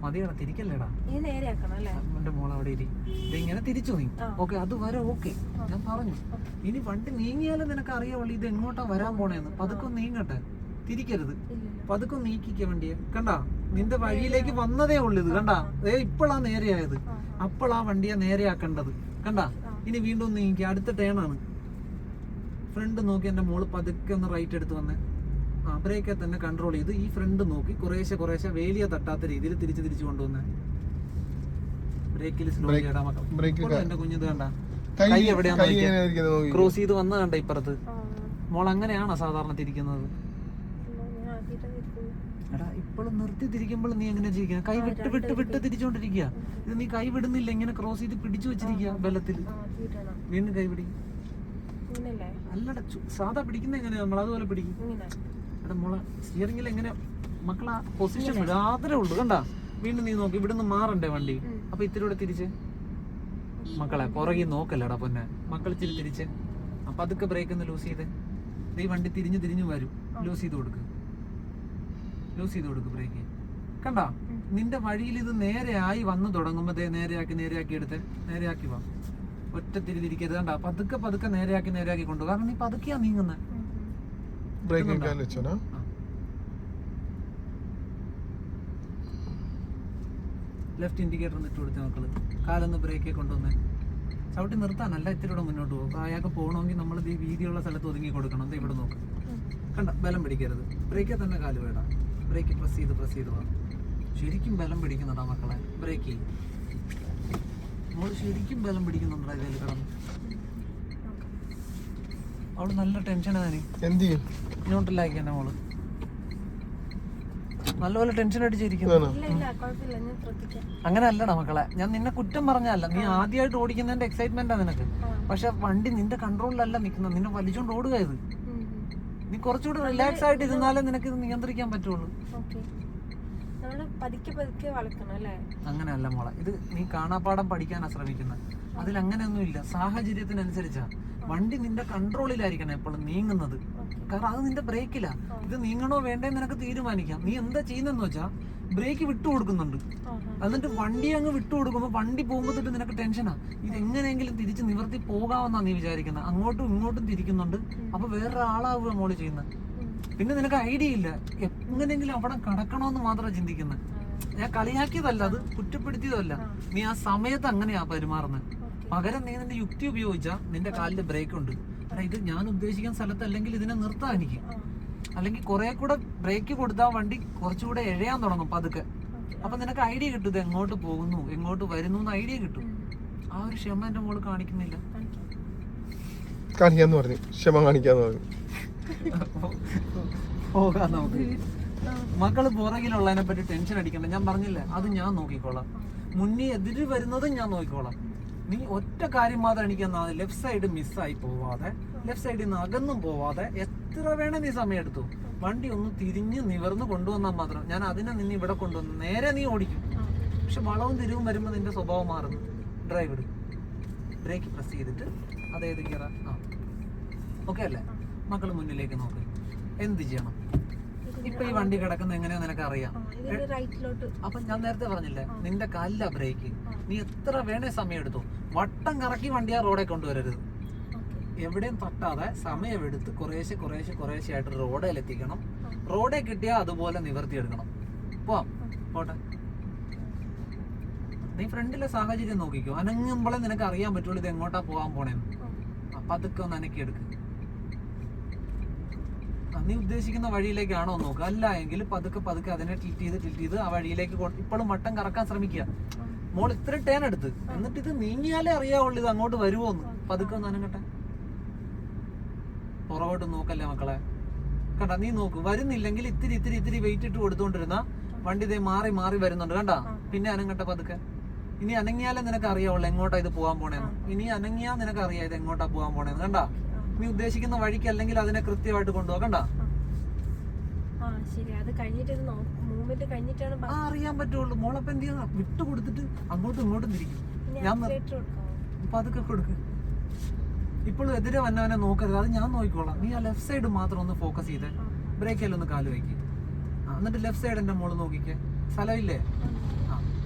മതിയാണ്, തിരിക്കല്ലേടാ എന്റെ മോൾ അവിടെ ഇരി. ഇങ്ങനെ തിരിച്ചു നീ. ഓക്കെ, അത് വരെ ഓക്കെ, ഞാൻ പറഞ്ഞു. ഇനി വണ്ടി നീങ്ങിയാലും നിനക്ക് അറിയാവുള്ളൂ ഇത് എങ്ങോട്ടാ വരാൻ പോണേന്ന്. പതുക്കെ നീങ്ങട്ടെ, തിരിക്കരുത്. പതുക്കെ നീക്കിക്ക വണ്ടിയെ. കണ്ടാ നിന്റെ വഴിയിലേക്ക് വന്നതേ ഉള്ളൂ ഇത്. കണ്ടാ ഇപ്പോഴാ നേരെയായത്, അപ്പോഴാ വണ്ടിയെ നേരെയാക്കേണ്ടത്. കണ്ടാ ഇനി വീണ്ടും നീക്കി, അടുത്ത ടേണാണ്. ഫ്രണ്ട് നോക്കി എന്റെ മോള് പതുക്കെ ഒന്ന് റൈറ്റ് എടുത്ത് വന്നേ. ബ്രേക്കെ തന്നെ കൺട്രോൾ ചെയ്ത് ഈ ഫ്രണ്ട് നോക്കി കുറേശ്ശെ വേലിയ തട്ടാത്ത രീതിയിൽ തിരിച്ചു കൊണ്ടുവന്നേ. ബ്രേക്കിൽ സ്ലോ ചെയ്യടാ മക്കൾ. എന്റെ കുഞ്ഞത് കണ്ട കൈ എവിടെയാന്ന് ക്രോസ് ചെയ്ത് വന്ന കണ്ട ഇപ്പുറത്ത്. മോൾ അങ്ങനെയാണോ സാധാരണ തിരിക്കുന്നത്? എടാ ഇപ്പോഴും നിർത്തി തിരിക്കുമ്പോൾ നീ എങ്ങനെ ചെയ്യിക്കുക? കൈ വിട്ട് തിരിച്ചോണ്ടിരിക്കുക. ഇത് നീ കൈ വിടുന്നില്ല, ഇങ്ങനെ ക്രോസ് ചെയ്ത് പിടിച്ചു വെച്ചിരിക്കുക ബലത്തിൽ. വീണ്ടും കൈ പിടി. അല്ലടാ, സാധാ പിടിക്കുന്ന എങ്ങനെയാ നമ്മൾ അതുപോലെ പിടിക്കും. എടാ മോളെ സ്റ്റിയറിംഗിൽ എങ്ങനെ മക്കളാ പൊസിഷൻ വിടാതെ ഉള്ളു. കണ്ടാ വീണ്ടും നീ നോക്കി, ഇവിടുന്ന് മാറണ്ടേ വണ്ടി. അപ്പൊ ഇത്തിരി കൂടെ തിരിച്ച് മക്കളെ പുറകെ നോക്കല്ലടാ പൊന്നെ. മക്കൾ ഇച്ചിരി തിരിച്ച്. അപ്പൊ അതൊക്കെ ബ്രേക്ക് ഒന്ന് ലൂസ് ചെയ്ത് ഈ വണ്ടി തിരിഞ്ഞു വരും. ലൂസ് ചെയ്ത് കൊടുക്ക് ബ്രേക്ക്. കണ്ടാ നിന്റെ വഴിയിൽ ഇത് നേരെയായി വന്നു തുടങ്ങുമ്പോ നേരെയാക്കി എടുത്ത് നേരെയാക്കി വാ. ഒറ്റ തിരിക്കരുത്. കണ്ടാ പതുക്കെ നേരെയാക്കി കൊണ്ടു. കാരണം നീ പതുക്കെയാ നീങ്ങുന്നത്. ലെഫ്റ്റ് ഇൻഡിക്കേറ്റർ ഒന്ന് ഇട്ട് കൊടുത്ത മക്കള്. കാലൊന്ന് ബ്രേക്കെ കൊണ്ടുവന്നേ. ചവിട്ടി നിർത്താനല്ല, ഇത്തിരി കൂടെ മുന്നോട്ട് പോകും. അയാൾക്ക് പോകണമെങ്കിൽ നമ്മൾ ഈ വീതിയുള്ള സ്ഥലത്ത് ഒതുങ്ങി കൊടുക്കണം. ഇവിടെ നോക്ക്. കണ്ട ബലം പിടിക്കരുത്. ബ്രേക്കെ തന്നെ കാല് വേടാ. ബ്രേക്ക് പ്രസ് ചെയ്ത് പോകാം. ശരിക്കും ബലം പിടിക്കുന്നതാ മക്കളെ ബ്രേക്ക്. മോള് ശരിക്കും ബലം പിടിക്കുന്നുണ്ടാ ഇതിൽ കിടന്ന്. അവള് നല്ല ടെൻഷനാണ്. ന്യൂട്രലാക്കി തന്നെ മോള് നല്ലപോലെ ടെൻഷൻ അടിച്ചിരിക്കുന്നു. അങ്ങനെ അല്ലടാ മക്കളെ, ഞാൻ നിന്നെ കുറ്റം പറഞ്ഞല്ല. നീ ആദ്യമായിട്ട് ഓടിക്കുന്നതിന്റെ എക്സൈറ്റ്മെന്റാ നിനക്ക്. പക്ഷെ വണ്ടി നിന്റെ കൺട്രോളിലല്ല നിൽക്കുന്നത്, നിന്നെ വലിച്ചോണ്ട് ഓടുക ഇത്. നീ കുറച്ചുകൂടി റിലാക്സ് ആയിട്ട് ഇരുന്നാലേ നിനക്ക് ഇത് നിയന്ത്രിക്കാൻ പറ്റുള്ളൂ. അങ്ങനെയല്ല മോളെ, ഇത് നീ കാണാപ്പാഠം പഠിക്കാനാ ശ്രമിക്കുന്നത്. അതിലങ്ങനെയൊന്നും ഇല്ല, സാഹചര്യത്തിനനുസരിച്ചാ. വണ്ടി നിന്റെ കൺട്രോളിലായിരിക്കണം എപ്പോഴും നീങ്ങുന്നത്. കാരണം അത് നിന്റെ ബ്രേക്കിലാ. ഇത് നീങ്ങണോ വേണ്ടേന്ന് നിനക്ക് തീരുമാനിക്കാം. നീ എന്താ ചെയ്യുന്നെന്ന് വെച്ചാ ബ്രേക്ക് വിട്ടു കൊടുക്കുന്നുണ്ട്. എന്നിട്ട് വണ്ടി അങ്ങ് വിട്ടു കൊടുക്കുമ്പോ വണ്ടി പോകുമ്പോ തൊട്ട് നിനക്ക് ടെൻഷനാ. ഇത് എങ്ങനെയെങ്കിലും തിരിച്ച് നിവർത്തി പോകാമെന്നാ നീ വിചാരിക്കുന്നത്. അങ്ങോട്ടും ഇങ്ങോട്ടും തിരിക്കുന്നുണ്ട്. അപ്പൊ വേറൊരാളാവുക മോള് ചെയ്യുന്നത്. പിന്നെ നിനക്ക് ഐഡിയ ഇല്ല എങ്ങനെയെങ്കിലും അവിടെ കടക്കണോന്ന് മാത്രം ചിന്തിക്കുന്നത്. ഞാൻ കളിയാക്കിയതല്ല, അത് കുറ്റപ്പെടുത്തിയതല്ല. നീ ആ സമയത്ത് അങ്ങനെയാ പെരുമാറുന്നത്. പകരം നീ നിന്റെ യുക്തി ഉപയോഗിച്ചാ നിന്റെ കാലിൽ ബ്രേക്ക് ഉണ്ട്. ഇത് ഞാൻ ഉദ്ദേശിക്കുന്ന സ്ഥലത്ത് അല്ലെങ്കിൽ ഇതിനെ നിർത്താൻ എനിക്ക്, അല്ലെങ്കിൽ കുറെ കൂടെ ബ്രേക്ക് കൊടുത്താൽ വണ്ടി കുറച്ചുകൂടെ എഴയാൻ തുടങ്ങും പതുക്കെ. അപ്പൊ നിനക്ക് ഐഡിയ കിട്ടും ഇത് എങ്ങോട്ട് പോകുന്നു എങ്ങോട്ട് വരുന്നു എന്ന് ഐഡിയ കിട്ടും. ആ ഒരു ക്ഷമ എന്റെ മോള് കാണിക്കുന്നില്ല. കാണിക്കാന്ന് പറഞ്ഞു, ക്ഷമ കാണിക്കാന്ന് പറഞ്ഞു. പോകാം നമുക്ക്. മക്കള് പുറകിലുള്ളതിനെ പറ്റി ടെൻഷൻ അടിക്കണ്ട. ഞാൻ പറഞ്ഞില്ലേ, അത് ഞാൻ നോക്കിക്കോളാം. മുന്നിൽ എതിര് വരുന്നതും ഞാൻ നോക്കിക്കോളാം. നീ ഒറ്റ കാര്യം മാത്രം എനിക്കെന്നാ, ലെഫ്റ്റ് സൈഡ് മിസ്സായി പോവാതെ, ലെഫ്റ്റ് സൈഡിൽ നിന്ന് അകന്നും പോവാതെ എത്ര വേണേ നീ സമയം എടുത്തു വണ്ടി ഒന്ന് തിരിഞ്ഞ് നിവർന്ന് കൊണ്ടുവന്നാൽ മാത്രം ഞാൻ അതിനെ നിന്ന് ഇവിടെ കൊണ്ടുവന്ന് നേരെ നീ ഓടിക്കും. പക്ഷെ വളവും തിരിവും വരുമ്പോൾ നിന്റെ സ്വഭാവം മാറുന്നു. ഡ്രൈവ് എടുക്കും, ബ്രേക്ക് പ്രസ് ചെയ്തിട്ട് അതേത് ഗിയറാ? ഓക്കെ അല്ലേ? മക്കള് മുന്നിലേക്ക് നോക്ക്. എന്ത് ചെയ്യണം? ഇപ്പൊ ഈ വണ്ടി കിടക്കുന്ന എങ്ങനെയാ നിനക്ക് അറിയാം. അപ്പൊ ഞാൻ നേരത്തെ പറഞ്ഞില്ലേ, നിന്റെ കാലില ബ്രേക്ക്. നീ എത്ര വേണേ സമയം എടുത്തു, വട്ടം കറക്കി വണ്ടി ആ റോഡെ കൊണ്ടുവരരുത്. എവിടെയും തട്ടാതെ സമയമെടുത്ത് കുറേശ്ശെ കുറേശ്ശെ കുറേശ്ശെ ആയിട്ട് റോഡേൽ എത്തിക്കണം. റോഡേ കിട്ടിയാൽ അതുപോലെ നിവർത്തിയെടുക്കണം. പോവാം, പോട്ടെ. നീ ഫ്രണ്ടിലെ സാഹചര്യം നോക്കിക്കോ. അനങ്ങുമ്പോഴേ നിനക്ക് അറിയാൻ പറ്റുള്ളൂ ഇത് എങ്ങോട്ടാ പോകാൻ പോണേന്ന്. അപ്പൊ അതൊക്കെ ഒന്ന് അനക്കിയെടുക്ക്. നീ ഉദ്ദേശിക്കുന്ന വഴിയിലേക്കാണോ നോക്കുക. അല്ല എങ്കിൽ പതുക്കെ പതുക്കെ അതിനെ ടിൽറ്റ് ചെയ്ത് ആ വഴിയിലേക്ക് ഇപ്പോഴും വട്ടം കറക്കാൻ ശ്രമിക്കുക. മോൾ ഇത്ര ടേൺ എടുത്ത് എന്നിട്ട് ഇത് നീങ്ങിയാലേ അറിയാവുള്ളൂ ഇത് അങ്ങോട്ട് വരുമോന്ന്. പതുക്കെ ഒന്ന് അനങ്ങട്ടെ. പുറകോട്ട് നോക്കല്ലേ മക്കളെ. കണ്ട, നീ നോക്ക്. വരുന്നില്ലെങ്കിൽ ഇത്തിരി വെയിറ്റ് ഇട്ട് കൊടുത്തോണ്ടിരുന്ന വണ്ടി ഇതേ മാറി മാറി വരുന്നുണ്ട്. കണ്ട, പിന്നെ അനങ്ങട്ടെ പതുക്കെ. ഇനി അനങ്ങിയാലേ നിനക്ക് അറിയാവുള്ളൂ എങ്ങോട്ടാ ഇത് പോകാൻ പോണേന്ന്. ഇനി അനങ്ങിയാ നിനക്ക് അറിയാം ഇത് എങ്ങോട്ടാ പോകാൻ പോണേന്ന്. കണ്ട, നീ ഉദ്ദേശിക്കുന്ന വഴിക്ക് അല്ലെങ്കിൽ അതിനെ കൃത്യമായിട്ട് കൊണ്ടുപോകണ്ട. അറിയാൻ പറ്റുള്ളൂ. മോളപ്പം എന്ത് ചെയ്യുന്ന വിട്ടു കൊടുത്തിട്ട് അങ്ങോട്ടും ഇങ്ങോട്ടും തിരിക്കും. ഞാൻ പതുക്കെ കൊടുക്ക്. ഇപ്പോഴും എതിരെ വന്നവനെ നോക്കരുത്, അത് ഞാൻ നോക്കിക്കോളാം. നീ ആ ലെഫ്റ്റ് സൈഡ് മാത്രം ഒന്ന് ഫോക്കസ് ചെയ്തേ. ബ്രേക്കിലൊന്ന് കാല് വയ്ക്ക്. എന്നിട്ട് ലെഫ്റ്റ് സൈഡ് എന്റെ മോള് നോക്കിക്കേ. സ്ഥലമില്ലേ?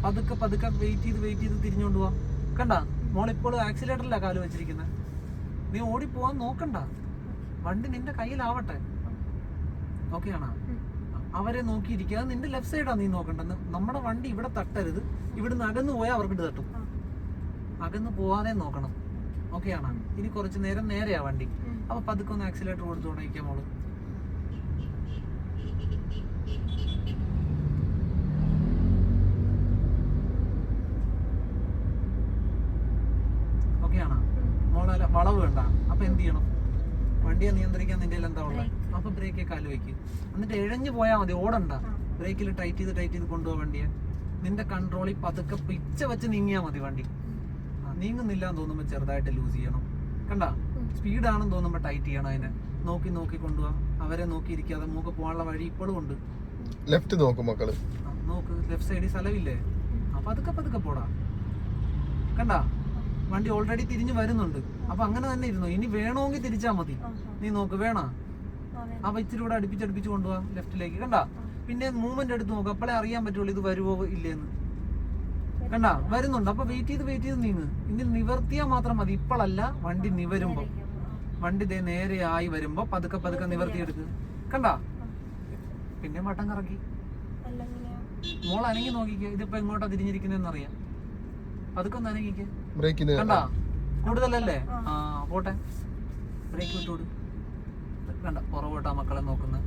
പതുക്കെ പതുക്കെ വെയിറ്റ് ചെയ്ത് തിരിഞ്ഞോണ്ട് പോവാ. കണ്ട, മോളിപ്പോഴും ആക്സിലേറ്ററിലാ കാല് വെച്ചിരിക്കുന്നത്. നീ ഓടിപ്പോവാൻ നോക്കണ്ട. വണ്ടി നിന്റെ കയ്യിലാവട്ടെ. ഓക്കെ ആണോ? അവരെ നോക്കിയിരിക്കുക. അത് നിന്റെ ലെഫ്റ്റ് സൈഡാ നീ നോക്കണ്ടെന്ന്. നമ്മുടെ വണ്ടി ഇവിടെ തട്ടരുത്. ഇവിടുന്ന് അകന്നു പോയാൽ അവർക്കിട്ട് തട്ടും. അകന്നു പോവാതെ നോക്കണം. ഓക്കെ ആണോ? ഇനി കുറച്ച് നേരം നേരെയാ വണ്ടി. അപ്പൊ പതുക്കെ ഒന്ന് ആക്സിലേറ്റർ കൊടുത്തോണ്ടിരിക്കാം മോള്. ഓക്കെ ആണോ? മോളല്ല വളവ് വേണ്ട. അപ്പൊ എന്ത് ചെയ്യണം? വണ്ടിയെ നിയന്ത്രിക്കാൻ നിന്റെ എന്താ ഉള്ളത്? അപ്പൊ ബ്രേക്കെ കാല് വയ്ക്ക്. എന്നിട്ട് എഴഞ്ഞു പോയാൽ മതി, ഓടണ്ട. ബ്രേക്കിൽ ടൈറ്റ് ചെയ്ത് കൊണ്ടുപോകാൻ വണ്ടിയെ. നിന്റെ കൺട്രോളിൽ പതുക്കെ പിച്ച വെച്ച് നീങ്ങിയാൽ മതി വണ്ടി. നീങ്ങുന്നില്ല എന്ന് തോന്നുമ്പോ ചെറുതായിട്ട് ലൂസ് ചെയ്യണം. കണ്ട, സ്പീഡാണെന്ന് തോന്നുമ്പോ ടൈറ്റ് ചെയ്യണം. അതിനെ നോക്കി കൊണ്ടുപോവാ. അവരെ നോക്കിയിരിക്കാതെ മൂക്ക് പോകാനുള്ള വഴി ഇപ്പോഴും ഉണ്ട്. ലെഫ്റ്റ് നോക്കും മക്കള്. നോക്ക്, ലെഫ്റ്റ് സൈഡിൽ സ്ഥലമില്ലേ? അപ്പൊ പതുക്കെ പോടാ. കണ്ട, വണ്ടി ഓൾറെഡി തിരിഞ്ഞു വരുന്നുണ്ട്. അപ്പൊ അങ്ങനെ തന്നെ ഇരുന്നു. ഇനി വേണമെങ്കിൽ തിരിച്ചാ മതി. നീ നോക്ക്, വേണോ? അപ്പൊ ഇച്ചിരി കൂടെ അടുപ്പിച്ച് കൊണ്ടുപോവാ ലെഫ്റ്റിലേക്ക്. കണ്ട, പിന്നെ മൂവ്മെന്റ് എടുത്ത് നോക്ക്. അപ്പോഴേ അറിയാൻ പറ്റുള്ളൂ ഇത് വരുവോ ഇല്ലേന്ന്. കണ്ട, വരുന്നുണ്ട്. അപ്പൊ വെയിറ്റ് ചെയ്ത് നീങ്ങ്. ഇനി നിവർത്തിയാ മാത്രം മതി. ഇപ്പോഴല്ല, വണ്ടി നിവരുമ്പോ. വണ്ടി ദേ നേരെ ആയി വരുമ്പോ പതുക്കെ നിവർത്തി എടുക്ക്. കണ്ട, പിന്നെ വട്ടം കറക്കി. മോൾ അനങ്ങി നോക്കിക്കേ. ഇതിപ്പോ എങ്ങോട്ടാ തിരിഞ്ഞിരിക്കുന്നതെന്ന് അറിയാം. പതുക്കെ ഒന്ന് അനങ്ങിക്കേ. കണ്ട, കൂടുതലല്ലേ? പോട്ടെ. ബ്രേക്ക് വിട്ടോട്. കണ്ട, പുറകോട്ടാ മക്കളെ നോക്കുന്നത്.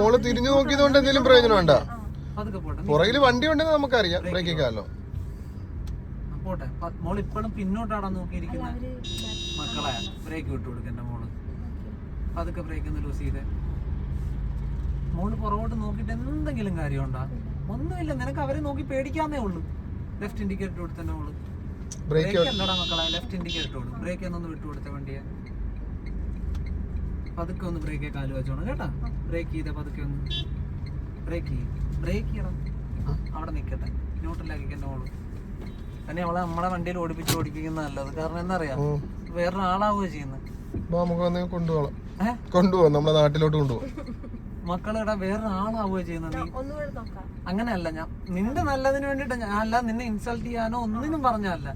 മോള് തിരിഞ്ഞു നോക്കിയതുകൊണ്ട് എന്തെങ്കിലും പ്രയോജനം വേണ്ട. പതുക്കെ പോട്ടെ. പുറകില് വണ്ടി ഉണ്ടെന്ന് നമുക്കറിയാം. ബ്രേക്ക് കാലോ പോട്ടെ. മോൾ ഇപ്പോഴും പിന്നോട്ടാടാ നോക്കിയിരിക്കുന്നത്. മക്കളെ ബ്രേക്ക് വിട്ടു കൊടുക്ക. എന്റെ മോള് പതുക്കെ ബ്രേക്ക് ഒന്ന് ലൂസ് ചെയ്തേ. മോള് പുറകോട്ട് നോക്കിയിട്ട് എന്തെങ്കിലും കാര്യമുണ്ടാ? ഒന്നുമില്ല. നിനക്ക് അവരെ നോക്കി പേടിക്കാന്നേ ഉള്ളൂ. ലെഫ്റ്റ് ഇൻഡിക്കേറ്റർ കൊടുത്തന്നെ മോള്. ബ്രേക്ക് അല്ലടാ മക്കളെ, ലെഫ്റ്റ് ഇൻഡിക്കേറ്റർ കൊടുക്കും. ബ്രേക്ക് എന്നൊന്ന് വിട്ടു കൊടുത്ത വണ്ടിയെ. പതുക്കെ ഒന്ന് ബ്രേക്ക് കാല് വെച്ചോണം കേട്ടാ. ബ്രേക്ക് ചെയ്തേ. പതുക്കെ ഒന്ന് ബ്രേക്ക് ചെയ്യണം. അവിടെ നിൽക്കട്ടെ. ന്യൂട്രലാക്കി എന്റെ മോള്. പിന്നെ അവളെ നമ്മളെ വണ്ടിയിൽ ഓടിപ്പിക്കുന്ന നല്ലത്. കാരണം എന്താ അറിയാ, വേറൊരാളാവുക ചെയ്യുന്നത്. നമുക്ക് വന്ന് കൊണ്ടുപോകാം നമ്മുടെ നാട്ടിലോട്ട് കൊണ്ടുപോകാം. മക്കളിവിടെ വേറൊരാളാവുക ചെയ്യുന്നത്. നീ അങ്ങനെയല്ല, ഞാൻ നിന്റെ നല്ലതിന് വേണ്ടിട്ട് ഞാൻ അല്ല നിന്നെ ഇൻസൾട്ട് ചെയ്യാനോ ഒന്നിനും പറഞ്ഞല്ല.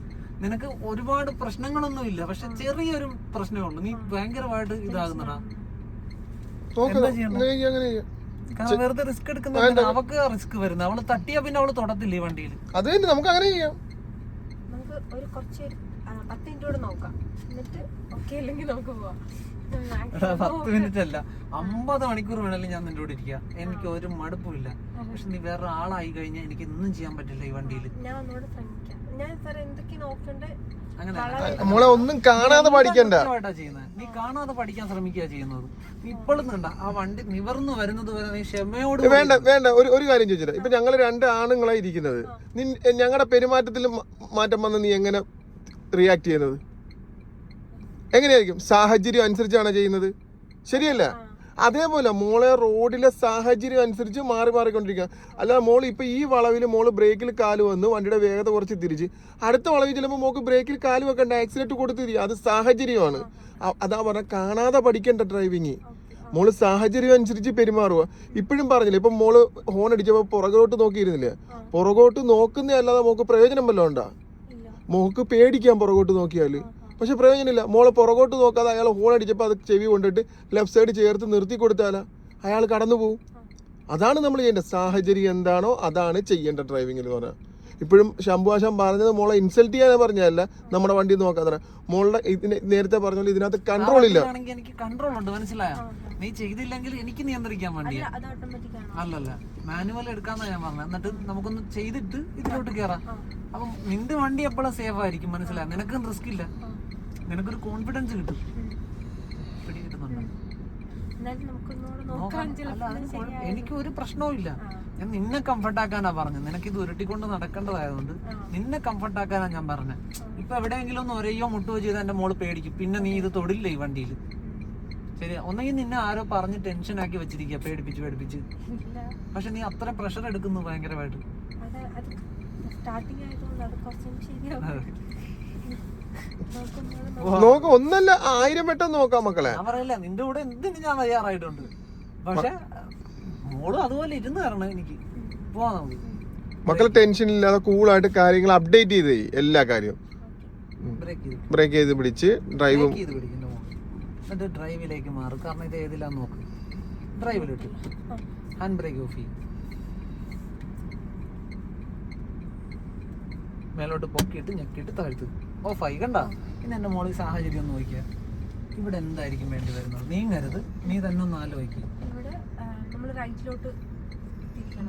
നിനക്ക് ഒരുപാട് പ്രശ്നങ്ങളൊന്നും ഇല്ല, പക്ഷെ ചെറിയൊരു പ്രശ്നമേ ഉള്ളൂ. നീ ഭയങ്കരമായിട്ട് ഇതാകുന്നടാ. എന്താ ചെയ്യണ്ട? കാരണം വെറുതെ റിസ്ക് എടുക്കുന്ന അവക്ക് റിസ്ക് വരുന്നത്. അവള് തട്ടിയാ പിന്നെ അവള് തൊടത്തില്ല ഈ വണ്ടിയിൽ. അത് നമുക്ക് അങ്ങനെ ചെയ്യാം. നമുക്ക് ഒരു കുറച്ച് 10 മിനിറ്റ് കൂടെ നോക്കാം, എന്നിട്ട് ഓക്കെ അല്ലെങ്കിൽ നമുക്ക് പോവാം. 10 മിനിറ്റ് അല്ല, 50 മണിക്കൂർ വേണമെങ്കിലും ഞാൻ നിന്റെ കൂടെ ഇരിക്കുക. എനിക്ക് ഒരു മടുപ്പുമില്ല. പക്ഷെ നീ വേറെ ആളായി കഴിഞ്ഞാൽ എനിക്ക് ഒന്നും ചെയ്യാൻ പറ്റില്ല ഈ വണ്ടിയിൽ. ഞാൻ ഒന്നുകൂടെ ശ്രമിക്കാം. ഞാൻ എന്തൊക്കെ നോക്കണ്ടേ? മോളെ ഒന്നും കാണാതെ പഠിക്കണ്ട. നീ കാണാതെ പഠിക്കാൻ ശ്രമിക്കുക ചെയ്യുന്നത്. നീ ഇപ്പോഴും കണ്ട ആ വണ്ടി നിവർന്നു വരുന്നത് വരെ നീ ക്ഷമയോട് വേണ്ട ഒരു കാര്യം ചോദിച്ചില്ല. ഇപ്പൊ ഞങ്ങള് 2 ആണുങ്ങളായി ഇരിക്കുന്നത്. ഞങ്ങളുടെ പെരുമാറ്റത്തിൽ മാറ്റം വന്ന് നീ എങ്ങനെ റിയാക്ട് ചെയ്യുന്നത്? എങ്ങനെയായിരിക്കും? സാഹചര്യം അനുസരിച്ചാണ് ചെയ്യുന്നത്, ശരിയല്ല? അതേപോലെ മോളെ റോഡിലെ സാഹചര്യം അനുസരിച്ച് മാറിക്കൊണ്ടിരിക്കുക. അല്ലാതെ മോള് ഇപ്പൊ ഈ വളവിൽ മോള് ബ്രേക്കിൽ കാല് വന്ന് വണ്ടിയുടെ വേഗത കുറച്ച് തിരിച്ച് അടുത്ത വളവിൽ ചിലപ്പോൾ മോക്ക് ബ്രേക്കിൽ കാല് വെക്കണ്ട, ആക്സിലേറ്റ് കൊടുത്തിരിക്കുക. അത് സാഹചര്യമാണ്. അതാ പറഞ്ഞ കാണാതെ പഠിക്കേണ്ട ഡ്രൈവിങ്. മോള് സാഹചര്യം അനുസരിച്ച് പെരുമാറുക. ഇപ്പോഴും പറഞ്ഞില്ല, ഇപ്പൊ മോള് ഹോൺ അടിച്ചപ്പോ പുറകോട്ട് നോക്കിയിരുന്നില്ലേ? പുറകോട്ട് നോക്കുന്നേ അല്ലാതെ മോക്ക് പ്രയോജനം വല്ലതും ഉണ്ടാ? മോക്ക് പേടിക്കാൻ പുറകോട്ട് നോക്കിയാല്, പക്ഷെ പ്രയോജനമില്ല. മോളെ പുറകോട്ട് നോക്കാതെ അയാൾ ഹോൺ അടിച്ചപ്പോൾ അത് ചെവി കൊണ്ടിട്ട് ലെഫ്റ്റ് സൈഡ് ചേർത്ത് നിർത്തി കൊടുത്താലാ അയാൾ കടന്നു പോകും. അതാണ് നമ്മൾ ചെയ്യേണ്ടത്. സാഹചര്യം എന്താണോ അതാണ് ചെയ്യേണ്ട ഡ്രൈവിംഗിൽ എന്ന് പറഞ്ഞാൽ. ഇപ്പോഴും ശംഭുവാശം പറഞ്ഞത് മോളെ ഇൻസൾട്ട് ചെയ്യാൻ പറഞ്ഞല്ല, നമ്മുടെ വണ്ടി നോക്കാതെ. മോളുടെ നേരത്തെ പറഞ്ഞ ഇതിനകത്ത് കൺട്രോൾ ഇല്ല. എനിക്ക് കൺട്രോൾ ഉണ്ട്, മനസ്സിലായോ? നീ ചെയ്തില്ലെങ്കിൽ എനിക്ക് നിയന്ത്രിക്കാൻ വേണ്ടിയാ. അല്ലല്ല, മാനുവൽ എടുക്കാന്നാ ഞാൻ പറഞ്ഞത്. എന്നിട്ട് നമുക്കൊന്ന് ചെയ്തിട്ട് ഇതിലോട്ട് കയറാം. അപ്പം നിന്റെ വണ്ടി എപ്പോഴും സേഫ് ആയിരിക്കും, മനസ്സിലായോ? നിനക്കും റിസ്ക് ഇല്ല, നിനക്കൊരു കോൺഫിഡൻസ് കിട്ടും. എനിക്ക് ഒരു പ്രശ്നവും ഇല്ല. ഞാൻ നിന്നെ കംഫർട്ടാക്കാനാ പറഞ്ഞത്. നിനക്ക് ഇത് ഉരുട്ടിക്കൊണ്ട് നടക്കേണ്ടതായതുകൊണ്ട് നിന്നെ കംഫർട്ടാക്കാനാ ഞാൻ പറഞ്ഞത്. ഇപ്പൊ എവിടെയെങ്കിലും ഒന്ന് ഒരേയോ മുട്ടോ ചെയ്ത് എന്റെ മോള് പേടിക്കും, പിന്നെ നീ ഇത് തൊടില്ല ഈ വണ്ടിയിൽ. ശരി, ഒന്നെങ്കിൽ നിന്നെ ആരോ പറഞ്ഞ് ടെൻഷനാക്കി വെച്ചിരിക്കുക, പേടിപ്പിച്ച്. പക്ഷെ നീ അത്ര പ്രഷർ എടുക്കുന്നു ഭയങ്കരമായിട്ട്. നോക്ക, ഒന്നല്ല 1000 വട്ടം നോക്കാം മക്കളെ. ഞാൻ പറയില്ല നിന്റെ കൂടെ എന്തിന് ഞാൻ തയ്യാറായിട്ടുണ്ട്. പക്ഷെ മോളും അതുപോലെ ഇരുന്ന് തരണം എനിക്ക്. പോവാം നമുക്ക്. മക്കളെ ടെൻഷൻ ഇല്ലാതെ കൂളായിട്ട് കാര്യങ്ങൾ അപ്ഡേറ്റ് ചെയ്ത് എല്ലാ കാര്യവും ബ്രേക്ക് ചെയ്ത് പിടിച്ച് ഡ്രൈവ് എന്നിട്ട് ഡ്രൈവിലേക്ക് മാറും. കാരണം ഇത് ഏതിലാന്ന് നോക്ക്. ഡ്രൈവിലിട്ട് ഹാൻഡ് ബ്രേക്ക് ഓഫ് ചെയ്യും, മേലോട്ട് പൊക്കിയിട്ട് ഞെക്കിയിട്ട് താഴ്ത്തു ഓഫായി. കണ്ട? പിന്നെ എന്റെ മോളി സാഹചര്യം ഒന്ന് നോക്കിയ ഇവിടെ എന്തായിരിക്കും വേണ്ടി വരുന്നത്. നീങ്ങരുത്, നീ തന്നെ ഒന്ന് ആലോചിക്കും.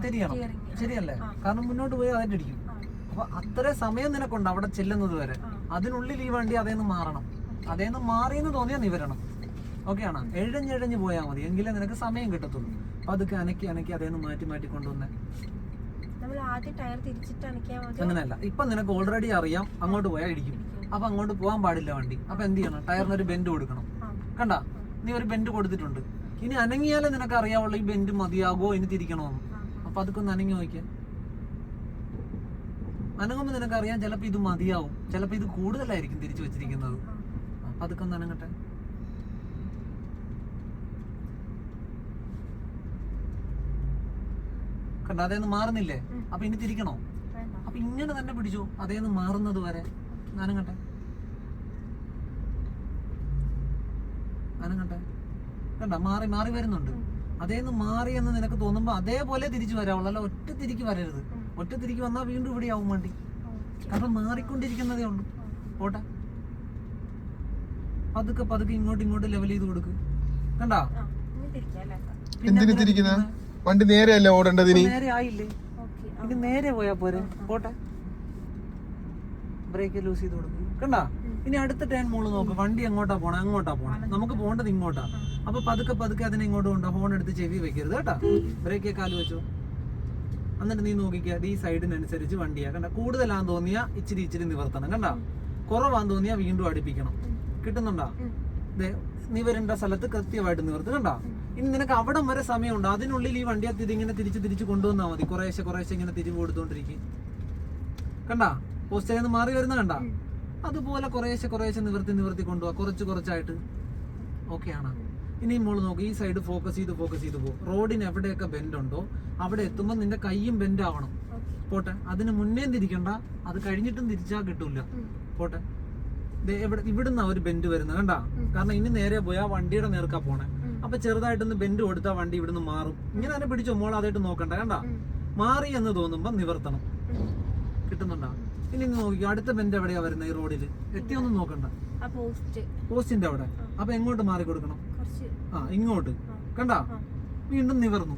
തിരിയണം, ശരിയല്ലേ? കാരണം മുന്നോട്ട് പോയി അതിട്ടിടിക്കും. അപ്പൊ അത്ര സമയം നിനക്കുണ്ട് അവിടെ ചെല്ലുന്നത് വരെ. അതിനുള്ളിൽ ഈ വണ്ടി അതേന്ന് മാറണം. അതേന്ന് മാറിയെന്ന് തോന്നിയാൽ നീ വരണം. ഓക്കെ ആണോ? എഴഞ്ഞെഴഞ്ഞ് പോയാൽ മതി, എങ്കിലേ നിനക്ക് സമയം കിട്ടത്തുള്ളൂ. അതൊക്കെ അനക്കി അതേന്ന് മാറ്റി കൊണ്ടുവന്നേ. അങ്ങനെയല്ല, ഇപ്പൊ നിനക്ക് ഓൾറെഡി അറിയാം അങ്ങോട്ട് പോയാൽ ഇടിക്കും. അപ്പൊ അങ്ങോട്ട് പോകാൻ പാടില്ല വണ്ടി. അപ്പൊ എന്ത് ചെയ്യണം? ടയറിനൊരു ബെൻഡ് കൊടുക്കണം. കണ്ട? നീ ഒരു ബെൻഡ് കൊടുത്തിട്ടുണ്ട്. ഇനി അനങ്ങിയാലേ നിനക്ക് അറിയാവുള്ള ഈ ബെൻഡ് മതിയാകോ ഇനി തിരിക്കണോന്ന്. അപ്പൊ അതൊക്കെ ഒന്ന് അനങ്ങി നോക്കിയാൽ അനങ്ങുമ്പോ നിനക്കറിയാം ചിലപ്പോ ഇത് മതിയാവും, ചിലപ്പോ ഇത് കൂടുതലായിരിക്കും തിരിച്ചു വെച്ചിരിക്കുന്നത്. അപ്പൊ അതൊക്കെ ഒന്ന് അനങ്ങട്ടെ. കണ്ട? അതേന്ന് മാറുന്നില്ലേ? അപ്പൊ ഇനി തിരിക്കണോ? അപ്പൊ ഇങ്ങനെ തന്നെ പിടിച്ചോ, അതേന്ന് മാറുന്നത് വരെ. അനങ്ങട്ടെ. കണ്ട? മാറി വരുന്നുണ്ട്. അതേന്ന് മാറിയെന്ന് നിനക്ക് തോന്നുമ്പോ അതേപോലെ തിരിച്ചു വരാവുള്ളൂ. അല്ല ഒറ്റ തിരിക്ക് വരരുത്. ഒറ്റ തിരിക്ക് വന്നാൽ വീണ്ടും ഇവിടെ ആവും വണ്ടി. കാരണം മാറിക്കൊണ്ടിരിക്കുന്നതേ ഉള്ളൂ. പോട്ടെ, പതുക്കെ ഇങ്ങോട്ട് ലെവൽ ചെയ്ത് കൊടുക്ക്. കണ്ടാ? എന്തിനു തിരിക്കുന്ന? വണ്ടി നേരെയല്ല ഓടേണ്ടത്. നേരെ ആയില്ലേ? ഇനി നേരെ പോയാ പോരെ. പോട്ടെ, ബ്രേക്ക് ലൂസ് ചെയ്ത് കൊടുക്കും. കണ്ടാ? ഇനി അടുത്ത ടേൺ മോള് നോക്ക്. വണ്ടി അങ്ങോട്ടാ പോണേ? നമുക്ക് പോകേണ്ടത് ഇങ്ങോട്ടാ. അപ്പൊ പതുക്കെ അതിനെ ഇങ്ങോട്ട് കൊണ്ടോ. ഹോൺ എടുത്ത് ചെവി വെക്കരുത് കേട്ടാ. ബ്രേക്ക് കാല് വെച്ചോ. എന്നിട്ട് നീ നോക്കിക്കാ ഈ സൈഡിനനുസരിച്ച് വണ്ടിയാ. കണ്ട? കൂടുതലാന്ന് തോന്നിയാ ഇച്ചിരി നിവർത്തണം. കണ്ടാ? കുറവാന്ന് തോന്നിയാ വീണ്ടും അടുപ്പിക്കണം. കിട്ടുന്നുണ്ടാ? നീ വരേണ്ട സ്ഥലത്ത് കൃത്യമായിട്ട് നിവർത്ത്. കണ്ടാ? ഇനി നിനക്ക് അവിടം വരെ സമയമുണ്ട്. അതിനുള്ളിൽ ഈ വണ്ടിയെ ഇതിങ്ങനെ തിരിച്ച് കൊണ്ടുവന്നാൽ മതി. കുറേശ്ശെ ഇങ്ങനെ തിരിവ് കൊടുത്തോണ്ടിരിക്കും. കണ്ടാ? പോസ്റ്റ് നിന്ന് മാറി വരുന്ന കണ്ട അതുപോലെ കുറേശ്ശെ നിവർത്തി കൊണ്ടുപോവാ, കുറച്ചായിട്ട്. ഓക്കെ ആണ്. ഇനി മോള് നോക്ക്, ഈ സൈഡ് ഫോക്കസ് ചെയ്ത് പോകും. റോഡിന് എവിടെയൊക്കെ ബെൻഡ് ഉണ്ടോ അവിടെ എത്തുമ്പോൾ നിന്റെ കൈയും ബെൻഡ് ആവണം. പോട്ടെ, അതിന് മുന്നേ തിരിക്കണ്ട, അത് കഴിഞ്ഞിട്ടും തിരിച്ചാ കിട്ടൂല. പോട്ടെ, ഇവിടുന്ന ഒരു ബെൻഡ് വരുന്നത് കണ്ടാ, കാരണം ഇനി നേരെ പോയാ വണ്ടിയുടെ നേർക്കാ പോണേ. അപ്പൊ ചെറുതായിട്ടൊന്ന് ബെൻഡ് കൊടുത്താ വണ്ടി ഇവിടുന്ന് മാറും. ഇങ്ങനെ തന്നെ പിടിച്ചോ മോൾ, അതായിട്ട് നോക്കണ്ട. കണ്ടാ, മാറി എന്ന് തോന്നുമ്പോ നിവർത്തണം. കിട്ടുന്നുണ്ടാ? ഇനി നോക്കിക്കോ, അടുത്ത ബെൻഡ് എവിടെയാ വരുന്നത് ഈ റോഡിൽ, എത്തിയൊന്നും നോക്കണ്ട, പോസ്റ്റിന്റെ അവിടെ. അപ്പൊ എങ്ങോട്ട് മാറി കൊടുക്കണം? ഇങ്ങോട്ട്. കണ്ടാ, വീണ്ടും നിവർന്നു.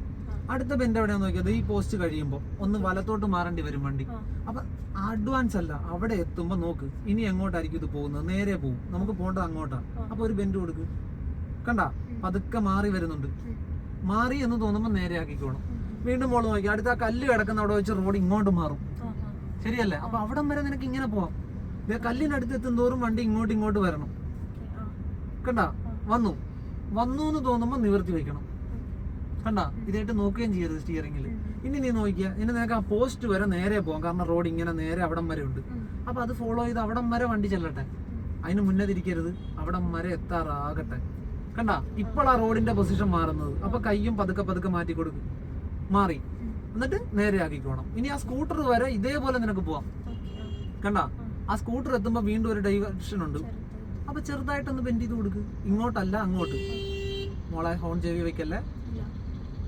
അടുത്ത ബെൻഡ് എവിടെയാന്ന് നോക്കിയത് ഈ പോസ്റ്റ് കഴിയുമ്പോ ഒന്ന് വലത്തോട്ട് മാറേണ്ടി വരും വണ്ടി. അപ്പൊ അഡ്വാൻസ് അല്ല, അവിടെ എത്തുമ്പോ നോക്ക് ഇനി എങ്ങോട്ടായിരിക്കും ഇത് പോകുന്നത്, നേരെ പോകും. നമുക്ക് പോകേണ്ടത് അങ്ങോട്ടാ. അപ്പൊ ഒരു ബെൻഡ് കൊടുക്ക്. കണ്ടാ, പതുക്കെ മാറി വരുന്നുണ്ട്. മാറി എന്ന് തോന്നുമ്പോ നേരെ ആക്കിക്കോണം. വീണ്ടും മോള് നോക്കി, അടുത്ത ആ കല്ല് കിടക്കുന്ന അവിടെ വെച്ച് റോഡ് ഇങ്ങോട്ട് മാറും. ശരിയല്ലേ? അപ്പൊ അവിടം വരെ നിനക്ക് ഇങ്ങനെ പോവാം. കല്ലിനടുത്ത് എത്തുന്തോറും വണ്ടി ഇങ്ങോട്ട് വരണം. കണ്ടാ, വന്നു എന്ന് തോന്നുമ്പോ നിവർത്തി വെക്കണം. കണ്ടാ, ഇതായിട്ട് നോക്കുകയും ചെയ്യരുത് സ്റ്റിയറിംഗിൽ. ഇനി നീ നോക്കിയാ, ഇനി നിനക്ക് ആ പോസ്റ്റ് വരെ നേരെ പോകാം, കാരണം റോഡ് ഇങ്ങനെ നേരെ അവിടം വരെ ഉണ്ട്. അപ്പൊ അത് ഫോളോ ചെയ്ത് അവിടം വരെ വണ്ടി ചെല്ലട്ടെ, അതിന് മുന്നേ തിരിക്കരുത്, അവിടം വരെ എത്താറാകട്ടെ. കണ്ടാ, ഇപ്പോഴാ റോഡിന്റെ പൊസിഷൻ മാറുന്നത്. അപ്പൊ കയ്യും പതുക്കെ മാറ്റി കൊടുക്കും. മാറി എന്നിട്ട് നേരെ ആക്കിക്കോണം. ഇനി ആ സ്കൂട്ടർ വരെ ഇതേപോലെ നിനക്ക് പോവാം. കണ്ടാ, ആ സ്കൂട്ടർ എത്തുമ്പോ വീണ്ടും ഒരു ഡൈവേർഷൻ ഉണ്ട്. അപ്പൊ ചെറുതായിട്ടൊന്ന് ബെൻഡ് ചെയ്ത് കൊടുക്ക്, ഇങ്ങോട്ടല്ല അങ്ങോട്ട്. മോളെ ഹോൺ ചെവി വെക്കല്ലേ.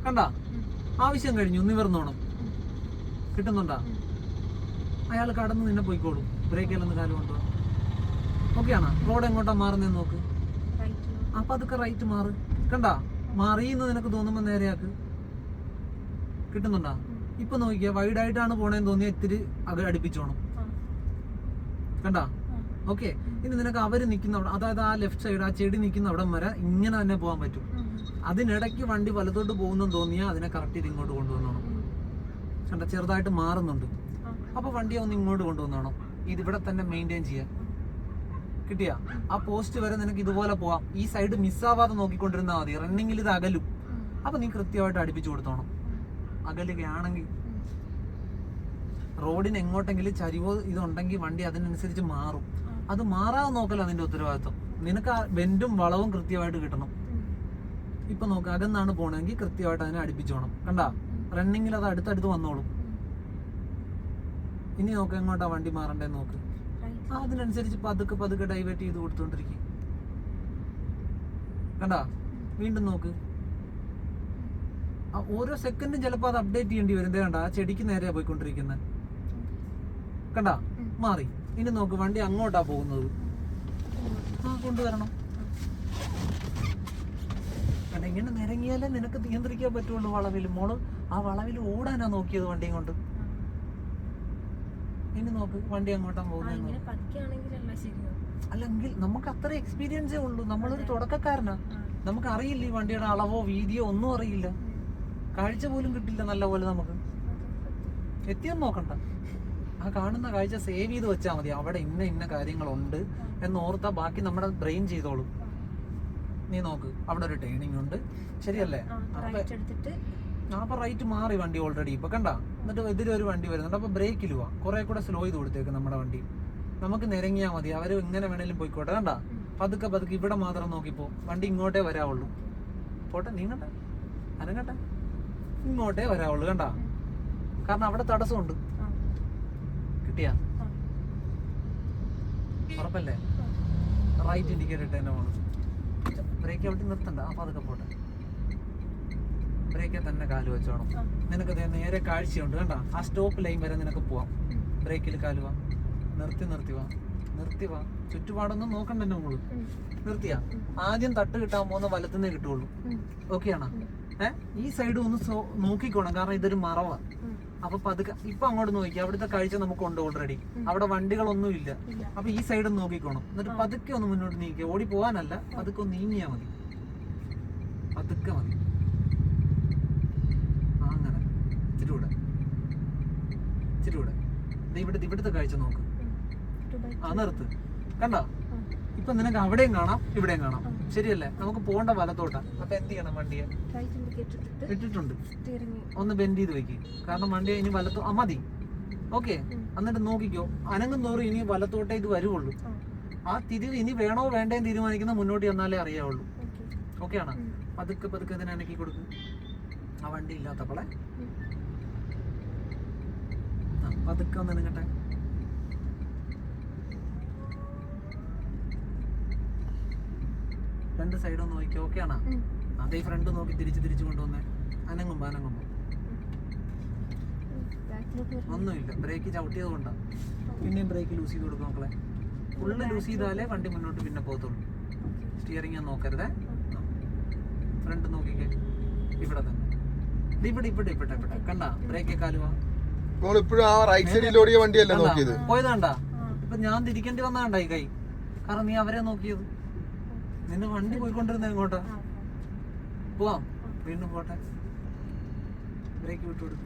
കണ്ടാ, ആവശ്യം കഴിഞ്ഞു, നിവർന്നോണം. കിട്ടുന്നുണ്ടാ? അയാൾ കടന്ന് നിന്നെ പോയിക്കോളും. ബ്രേക്കിലൊന്ന് കാലം കൊണ്ടുപോകാം. ഓക്കെയാണോ? റോഡ് എങ്ങോട്ടാ മാറുന്നതെന്ന് നോക്ക്. അപ്പൊ അതൊക്കെ റൈറ്റ് മാറ്. കണ്ടാ, മാറിയെന്ന് നിനക്ക് തോന്നുമ്പോ നേരെയാക്ക്. കിട്ടുന്നുണ്ടാ? ഇപ്പൊ നോക്കിയാ, വൈഡായിട്ടാണ് പോണേന്ന് തോന്നിയാൽ ഇത്തിരി അടുപ്പിച്ചോണം. കണ്ടാ? ഓക്കെ. ഇനി നിനക്ക് അവര് നിൽക്കുന്ന അവിടെ, അതായത് ആ ലെഫ്റ്റ് സൈഡ് ആ ചെടി നിൽക്കുന്ന അവിടം വരെ ഇങ്ങനെ തന്നെ പോകാൻ പറ്റും. അതിനിടയ്ക്ക് വണ്ടി വലത്തോട്ട് പോകുന്നെന്ന് തോന്നിയാൽ അതിനെ കറക്റ്റ് ചെയ്ത് ഇങ്ങോട്ട് കൊണ്ടുവന്നോണം. കണ്ട, ചെറുതായിട്ട് മാറുന്നുണ്ട്. അപ്പൊ വണ്ടിയെ ഒന്ന് ഇങ്ങോട്ട് കൊണ്ടുവന്നോണം. ഇതിവിടെ തന്നെ മെയിൻറ്റെയിൻ ചെയ്യാം. കിട്ടിയാ? ആ പോസ്റ്റ് വരെ നിനക്ക് ഇതുപോലെ പോവാം. ഈ സൈഡ് മിസ്സാവാതെ നോക്കിക്കൊണ്ടിരുന്നാൽ മതി. റണ്ണിങ്ങിൽ ഇത് അകലും. അപ്പൊ നീ കൃത്യമായിട്ട് അടുപ്പിച്ചു കൊടുത്തോണം. അകലുകയാണെങ്കിൽ റോഡിന് എങ്ങോട്ടെങ്കിലും ചരിവോ ഇതുണ്ടെങ്കിൽ വണ്ടി അതിനനുസരിച്ച് മാറും. അത് മാറാതെ നോക്കല നിന്റെ ഉത്തരവാദിത്വം. നിനക്ക് ആ ബെൻഡും വളവും കൃത്യമായിട്ട് കിട്ടണം. ഇപ്പൊ നോക്ക്, അകന്നാണ് പോണെങ്കിൽ കൃത്യമായിട്ട് അതിനെ അടുപ്പിച്ചോണം. കണ്ടാ, റണ്ണിങ്ങിൽ അത് അടുത്തടുത്ത് വന്നോളും. ഇനി നോക്ക് എങ്ങോട്ടാ വണ്ടി മാറണ്ടേ നോക്ക്. അതിനനുസരിച്ച് പതുക്കെ ഡൈവേർട്ട് ചെയ്ത് കൊടുത്തോണ്ടിരിക്കും. കണ്ടാ, വീണ്ടും നോക്ക്. ഓരോ സെക്കൻഡും ചിലപ്പോൾ അത് അപ്ഡേറ്റ് ചെയ്യേണ്ടി വരും. കണ്ടാ, ആ ചെടിക്ക് നേരെയാ പോയിക്കൊണ്ടിരിക്കുന്നത്. കണ്ടാ, മാറി. ഇനി നോക്ക്, വണ്ടി അങ്ങോട്ടാ പോകുന്നത്. കൊണ്ടുവരണം. കണ്ട, ഇങ്ങനെ നിരങ്ങിയാലേ നിനക്ക് നിയന്ത്രിക്കാൻ പറ്റുള്ളൂ വളവിൽ. മോള് ആ വളവിൽ ഓടാനാ നോക്കിയത് വണ്ടിയും കൊണ്ട്. ഇനി നോക്ക്, വണ്ടി അങ്ങോട്ടാ പോകുന്നത്. അല്ലെങ്കിൽ നമുക്ക് അത്ര എക്സ്പീരിയൻസേ ഉള്ളൂ. നമ്മളൊരു തുടക്കക്കാരനാ. നമുക്ക് അറിയില്ല ഈ വണ്ടിയുടെ അളവോ വീതിയോ ഒന്നും അറിയില്ല. കാഴ്ച പോലും കിട്ടില്ല നല്ല പോലെ. നമുക്ക് എത്തിയൊന്നും നോക്കണ്ട, ആ കാണുന്ന കാഴ്ച സേവ് ചെയ്ത് വെച്ചാൽ മതി. അവിടെ ഇന്ന കാര്യങ്ങളുണ്ട് എന്ന് ഓർത്താ ബാക്കി നമ്മുടെ ബ്രെയിൻ ചെയ്തോളും. നീ നോക്ക്, അവിടെ ഒരു ടേണിംഗ് ഉണ്ട്, ശരിയല്ലേ? അപ്പൊ റൈറ്റ് മാറി വണ്ടി ഓൾറെഡി. ഇപ്പൊ കണ്ട, എന്നിട്ട് എതിരെ ഒരു വണ്ടി വരുന്നുണ്ട്. അപ്പൊ ബ്രേക്കിൽ പോവാ, കുറെ കൂടെ സ്ലോ ചെയ്ത് കൊടുത്തേക്ക് നമ്മുടെ വണ്ടി. നമുക്ക് നിരങ്ങിയാൽ മതി, അവര് എങ്ങനെ വേണേലും പോയിക്കോട്ടെ. കണ്ട, പതുക്കെ ഇവിടെ മാത്രം നോക്കിപ്പോ. വണ്ടി ഇങ്ങോട്ടേ വരാവുള്ളൂ. പോട്ടെ, നീങ്ങണ്ട, അനങ്ങട്ടെ, ഇങ്ങോട്ടേ വരാവുള്ളൂ. കണ്ട, കാരണം അവിടെ തടസ്സമുണ്ട്. കിട്ടിയാ? ഉറപ്പല്ലേ? റൈറ്റ് ഇൻഡിക്കേറ്റർ ഇട്ട് തന്നെ പോകണം. ബ്രേക്ക് അവിടെ നിർത്തണ്ട, അപ്പൊ അതൊക്കെ പോട്ടെ. ബ്രേക്കിൽ തന്നെ കാല് വെച്ചോണം. നിനക്ക് നേരെ കാഴ്ചയുണ്ട്. കണ്ട, ആ സ്റ്റോപ്പ് ലൈൻ വരെ നിനക്ക് പോവാം. ബ്രേക്കിൽ കാലുവാ, നിർത്തി വാ. ചുറ്റുപാടൊന്നും നോക്കണ്ട നമ്മള്. നിർത്തിയാ? ആദ്യം തട്ട് കിട്ടാൻ പോകുന്ന വലത്തുനിന്നേ കിട്ടുള്ളൂ. ഓക്കെയാണോ? ഈ സൈഡ് ഒന്ന് നോക്കിക്കോണം, കാരണം ഇതൊരു മറവാ. അപ്പൊ പതുക്കെ ഇപ്പൊ അങ്ങോട്ട് നോക്കി, അവിടുത്തെ കാഴ്ച നമുക്കുണ്ട് ഓൾറെഡി. അവിടെ വണ്ടികളൊന്നും ഇല്ല. അപ്പൊ ഈ സൈഡ് നോക്കിക്കോണം. എന്നിട്ട് പതുക്കെ ഒന്ന് മുന്നോട്ട് നീക്കുക. ഓടി പോകാനല്ല, പതുക്കെ ഒന്ന് നീങ്ങിയാ മതി. പതുക്കെ മതി. അങ്ങനെ ഇച്ചിരി കൂടെ ഇവിടുത്തെ കാഴ്ച നോക്ക്. നിർത്ത്. കണ്ടോ? ഇപ്പൊ നിനക്ക് അവിടെയും കാണാം ഇവിടെയും കാണാം, ശരിയല്ലേ? നമുക്ക് പോകേണ്ട വലത്തോട്ടാ. അപ്പൊ എന്ത് ചെയ്യണം? വണ്ടിയെ ഇട്ടിട്ടുണ്ട്, ഒന്ന് ബെൻഡ് ചെയ്ത് വെക്ക്. കാരണം വണ്ടി ഇനി വലത്തോ മതി. ഓക്കെ, എന്നിട്ട് നോക്കിക്കോ, അനങ്ങും തോറും ഇനി വലത്തോട്ടേ ഇത് വരുവുള്ളൂ. ആ തിരിവ് ഇനി വേണോ വേണ്ടേ തീരുമാനിക്കുന്ന മുന്നോട്ട് ചെന്നാലേ അറിയാവുള്ളൂ. ഓക്കെ ആണ്? പതുക്കെ പതുക്കെ ഇതിനെ അനക്കി കൊടുക്കും. ആ വണ്ടി ഇല്ലാത്തപ്പോളെ പതുക്കെ ഒന്ന് അനങ്ങട്ടെ. രണ്ട് സൈഡ് ഒന്ന് നോക്കി. ഓക്കെ ആണോ? അതേ ഫ്രണ്ട് നോക്കി തിരിച്ചു കൊണ്ടുവന്നേ. അനങ്ങുമ്പോ ഒന്നുമില്ല, ബ്രേക്ക് ചവിട്ടിയത് കൊണ്ടാണ്. പിന്നെയും ബ്രേക്ക് ലൂസ് ചെയ്ത് കൊടുക്കും മക്കളെ. ഫുള്ള് ലൂസ് ചെയ്താലേ വണ്ടി മുന്നോട്ട് പിന്നെ പോകത്തുള്ളൂ. സ്റ്റിയറിംഗ് ഞാൻ നോക്കരുതേ. ഫ്രണ്ട് നോക്കിക്കേ, ഇവിടെ തന്നെ. ഇവിടെ കണ്ട ബ്രേക്ക് കാലുവാ പോയത് കണ്ടാ. ഇപ്പൊ ഞാൻ തിരിക്കേണ്ടി വന്ന കണ്ട ഈ കൈ, കാരണം നീ അവരെ നോക്കിയത്. നിന്റെ വണ്ടി പോയിക്കൊണ്ടിരുന്ന എങ്ങോട്ടാ? പോവാം, വീണ്ടും പോട്ടെ. ബ്രേക്ക് വിട്ടു കൊടുക്കും.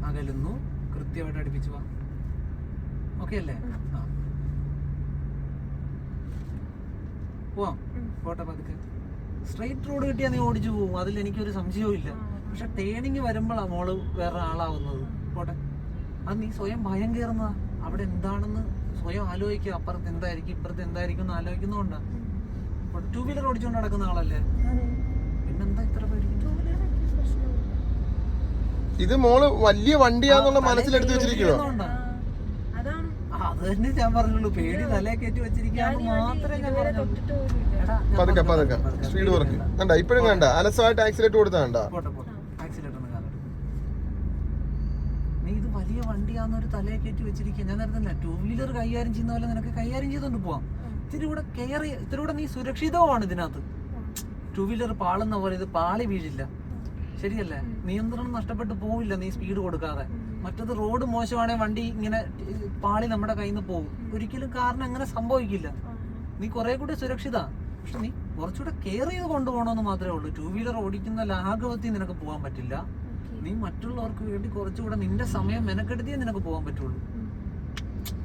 അകലുന്നു, കൃത്യമായിട്ട് അടുപ്പിച്ചു പോവാം. ഓക്കെ അല്ലേ? പോവാം, പോട്ടെ പതുക്കെ. സ്ട്രെയിറ്റ് റോഡ് കിട്ടിയാൽ നീ ഓടിച്ചു പോകും, അതിൽ എനിക്കൊരു സംശയവും ഇല്ല. പക്ഷെ ടേണിങ് വരുമ്പോഴാണ് മോള് വേറെ ആളാവുന്നത്. പോട്ടെ, അത് നീ സ്വയം ഭയം കയറുന്നതാ. അവിടെ എന്താണെന്ന് സ്വയം ആലോചിക്കുക. അപ്പുറത്ത് എന്തായിരിക്കും ഇപ്പുറത്ത് എന്തായിരിക്കും എന്ന് ആലോചിക്കുന്നതുകൊണ്ടാ. 2 വീലർ ഓടിച്ചുകൊണ്ട് നടക്കുന്ന ആളല്ലേ, പിന്നെന്താ ഇത്ര പേടിക്കുന്നത്? ഇത് മോള് വലിയ വണ്ടിയാന്നുള്ള മനസ്സിലെടുത്ത് വെച്ചിരിക്കണോ? അത് തന്നെ ഞാൻ പറഞ്ഞുള്ളൂ, പേടി തലേ കയറ്റി വെച്ചിരിക്കാന്ന് മാത്രമേ ഞാൻ പറഞ്ഞുള്ളൂ. പതുക്കെ സ്പീഡ് കുറയ്ക്കും. കണ്ട ഇപ്പഴും കണ്ട അലസമായിട്ട് ആക്സിലേറ്റ് കൊടുത്താ കണ്ട. ആക്സിലേറ്റർ ഒന്ന് കാലം. നീ ഇത് വലിയ വണ്ടിയാന്നൊരു തലയെ കയറ്റി വെച്ചിരിക്കുക. ഞാൻ നേരത്തെ 2 വീലർ കൈകാര്യം ചെയ്യുന്ന പോലെ നിനക്ക് കൈകാര്യം ചെയ്തോണ്ട് പോവാം. ഇത്തിരി കൂടെ നീ സുരക്ഷിതവുമാണ് ഇതിനകത്ത്. 2 വീലർ പാളുന്ന പോലെ ഇത് പാളി വീഴില്ല, ശരിയല്ലേ? നിയന്ത്രണം നഷ്ടപ്പെട്ടു പോവില്ല നീ സ്പീഡ് കൊടുക്കാതെ. മറ്റത് റോഡ് മോശമാണെങ്കിൽ വണ്ടി ഇങ്ങനെ പാളി നമ്മുടെ കയ്യിൽ നിന്ന് പോകും. ഒരിക്കലും കാരണം അങ്ങനെ സംഭവിക്കില്ല. നീ കുറെ കൂടി സുരക്ഷിത. പക്ഷെ നീ കുറച്ചുകൂടെ കെയർ ചെയ്ത് കൊണ്ടുപോകണമെന്ന് മാത്രമേ ഉള്ളൂ. 2 വീലർ ഓടിക്കുന്ന ലാഘവത്തിൽ നിനക്ക് പോകാൻ പറ്റില്ല. നീ മറ്റുള്ളവർക്ക് വേണ്ടി കുറച്ചുകൂടെ നിന്റെ സമയം മെനക്കെടുത്തിയേ നിനക്ക് പോകാൻ പറ്റുള്ളൂ.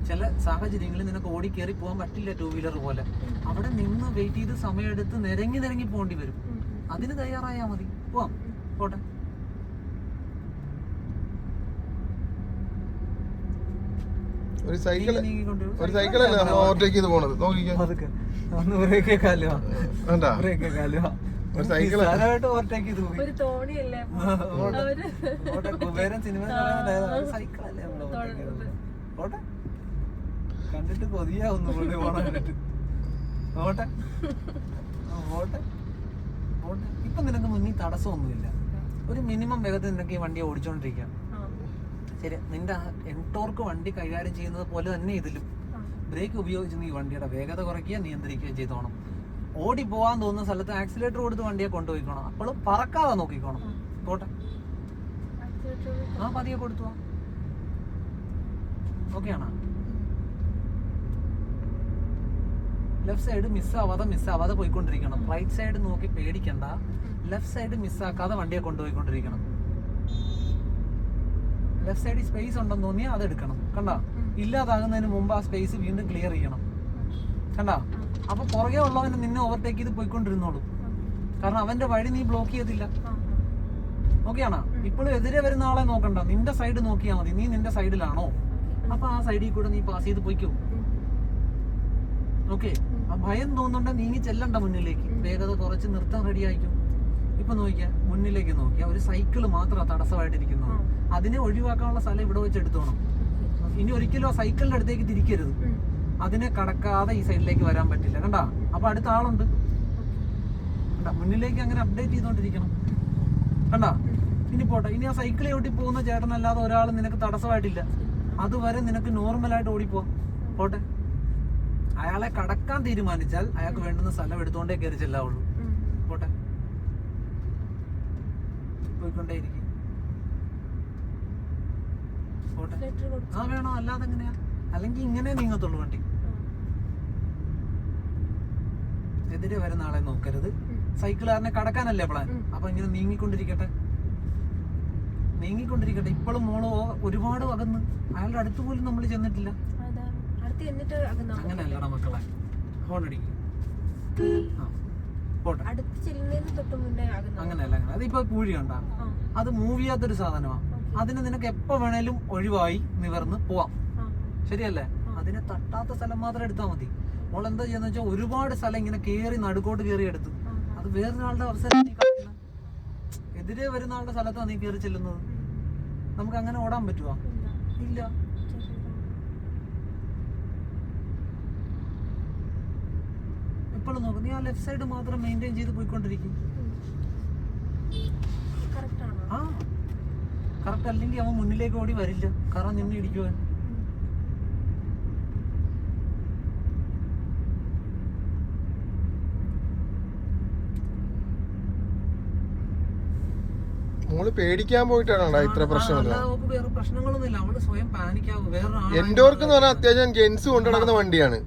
ചില സാഹചര്യങ്ങളിൽ നിനക്ക് ഓടി കയറി പോകാൻ പറ്റില്ല 2 വീലർ പോലെ. അവിടെ നിന്ന് വെയിറ്റ് ചെയ്ത് സമയമെടുത്ത് നിരങ്ങി പോകേണ്ടി വരും. അതിന് തയ്യാറായാൽ മതി. പോവാം, പോട്ടെ. ഒരു സൈക്കിളല്ലേ നമ്മൾ ഓവർടേക്ക് ചെയ്ത് പോണത്. നോക്കിക്കോ, കണ്ടിട്ട് കൊതിയാവുന്നു ഓട്ടെ. ഇപ്പൊ നിനക്ക് മുന്നിൽ തടസ്സമൊന്നുമില്ല. ഒരു മിനിമം വേഗത്തിൽ നിനക്ക് ഈ വണ്ടിയെ ഓടിച്ചോണ്ടിരിക്കാം. ശരി, നിന്റെ എൻടോർക്ക് വണ്ടി കൈകാര്യം ചെയ്യുന്നത് പോലെ തന്നെ ഇതിലും ബ്രേക്ക് ഉപയോഗിച്ച് നീ വണ്ടിയുടെ വേഗത കുറയ്ക്കുക, നിയന്ത്രിക്കുകയും ചെയ്തോണം. ഓടി പോകാൻ തോന്നുന്ന സ്ഥലത്ത് ആക്സിലേറ്റർ കൊടുത്ത് വണ്ടിയെ കൊണ്ടുപോയിക്കോണം. അപ്പോൾ പറക്കാതെ നോക്കിക്കോണം. പോട്ടെ, പതിയെ കൊടുത്തു. ഓക്കെ ആണോ? ലെഫ്റ്റ് സൈഡ് മിസ്സാവാതെ പോയിക്കൊണ്ടിരിക്കണം. റൈറ്റ് സൈഡ് നോക്കി പേടിക്കണ്ട. ലെഫ്റ്റ് സൈഡ് മിസ്സാക്കാതെ വണ്ടിയെ കൊണ്ടുപോയിക്കൊണ്ടിരിക്കണം. ലെഫ്റ്റ് സൈഡിൽ സ്പേസ് ഉണ്ടെന്ന് തോന്നിയാൽ അത് എടുക്കണം. കണ്ട, ഇല്ലാതാകുന്നതിന് മുമ്പ് ആ സ്പേസ് വീണ്ടും ക്ലിയർ ചെയ്യണം. കണ്ട, അപ്പൊ പുറകെ ഉള്ളവന് നിന്നെ ഓവർടേക്ക് ചെയ്ത് പോയിക്കൊണ്ടിരുന്നോളൂ. കാരണം അവന്റെ വഴി നീ ബ്ലോക്ക് ചെയ്തില്ല. ഓക്കെ ആണോ? ഇപ്പോഴും എതിരെ വരുന്ന ആളെ നോക്കണ്ട, നിന്റെ സൈഡ് നോക്കിയാൽ മതി. നീ നിന്റെ സൈഡിലാണോ, അപ്പൊ ആ സൈഡിൽ കൂടെ നീ പാസ് ചെയ്ത് പോയിക്കോ. ഓക്കെ, ആ ഭയം തോന്നുന്നുണ്ടെ നീങ്ങി ചെല്ലണ്ട മുന്നിലേക്ക്. വേഗത കുറച്ച് നിർത്താൻ റെഡി ആയിക്കും. ഇപ്പൊ നോക്കിയാ, മുന്നിലേക്ക് നോക്കിയാ ഒരു സൈക്കിള് മാത്രമാണ് തടസ്സമായിട്ടിരിക്കുന്നത്. അതിനെ ഒഴിവാക്കാനുള്ള സ്ഥലം ഇവിടെ വെച്ച് എടുത്തോണം. ഇനി ഒരിക്കലും ആ സൈക്കിളിന്റെ അടുത്തേക്ക് തിരിക്കരുത്. അതിനെ കടക്കാതെ ഈ സൈഡിലേക്ക് വരാൻ പറ്റില്ല. കണ്ടാ, അപ്പൊ അടുത്ത ആളുണ്ട്. കണ്ടാ, മുന്നിലേക്ക് അങ്ങനെ അപ്ഡേറ്റ് ചെയ്തോണ്ടിരിക്കണം. കണ്ടാ, ഇനി പോട്ടെ. ഇനി ആ സൈക്കിൾ ഓട്ടി പോകുന്ന ചേട്ടനല്ലാതെ ഒരാൾ നിനക്ക് തടസ്സമായിട്ടില്ല. അതുവരെ നിനക്ക് നോർമലായിട്ട് ഓടിപ്പോ. പോട്ടെ, അയാളെ കടക്കാൻ തീരുമാനിച്ചാൽ അയാൾക്ക് വേണ്ടുന്ന സ്ഥലം എടുത്തോണ്ടേ കയറി ചെല്ലാവുള്ളൂ. പോട്ടെ, പോയിക്കൊണ്ടേയിരിക്കും. ആ വേണോ, അല്ലാതെ എങ്ങനെയാ? അല്ലെങ്കിൽ ഇങ്ങനെ നീങ്ങത്തുള്ളൂ വണ്ടി. എതിരെ വരുന്ന ആളെ നോക്കരുത്. സൈക്കിളുകാരനെ കടക്കാനല്ലേ പ്ലാൻ. അപ്പൊ ഇങ്ങനെ നീങ്ങിക്കൊണ്ടിരിക്കട്ടെ. ഇപ്പോഴും മോള് ഒരുപാട് അകന്ന്, അയാളുടെ അടുത്ത് പോലും നമ്മൾ ചെന്നിട്ടില്ല. അങ്ങനെയല്ലടാ മക്കളെ, ഹോൺ അടിക്കും. അങ്ങനെയല്ല, അതിപ്പോ പൂഴി കണ്ട, അത് മൂവ് ചെയ്യാത്തൊരു സാധനമാണ്. അതിന് നിനക്ക് എപ്പോ വേണേലും ഒഴിവായി നിവർന്ന് പോവാം, ശരിയല്ലേ? അതിനെ തട്ടാത്ത സ്ഥലം മാത്രം എടുത്താൽ മതി. മോൾ എന്താ ചെയ്യാന്ന് വെച്ചാൽ ഒരുപാട് സ്ഥലം ഇങ്ങനെ കേറി നടുക്കോട്ട് കേറി എടുത്തു. അത് വേറൊരാളുടെ അവസരം എതിരെ വരുന്ന ആളുടെ സ്ഥലത്താണ് നീ കയറി ചെല്ലുന്നത്. നമുക്ക് അങ്ങനെ ഓടാൻ പറ്റുമോ? ഇല്ല. എപ്പോഴും നോക്കും നീ ആ ലെഫ്റ്റ് സൈഡ് മാത്രം മെയിൻറ്റെയിൻ ചെയ്ത് പോയിക്കൊണ്ടിരിക്കും. ആ കറക്റ്റ് അല്ലെങ്കിൽ അവൻ മുന്നിലേക്ക് ഓടി വരില്ല, കാരണം നിന്നെ ഇടിക്കുവാൻ. മോള് പേടിക്കാൻ പോയിട്ടാണോ ഇത്ര പ്രശ്നമില്ല? വേറെ പ്രശ്നങ്ങളൊന്നുമില്ല, അവള് സ്വയം പാനിക്കാവും. വേറെ എൻഡോർക്ക് എന്ന് പറഞ്ഞാൽ അത്യാവശ്യം ജെൻസ് കൊണ്ടു നടക്കുന്ന വണ്ടിയാണ്.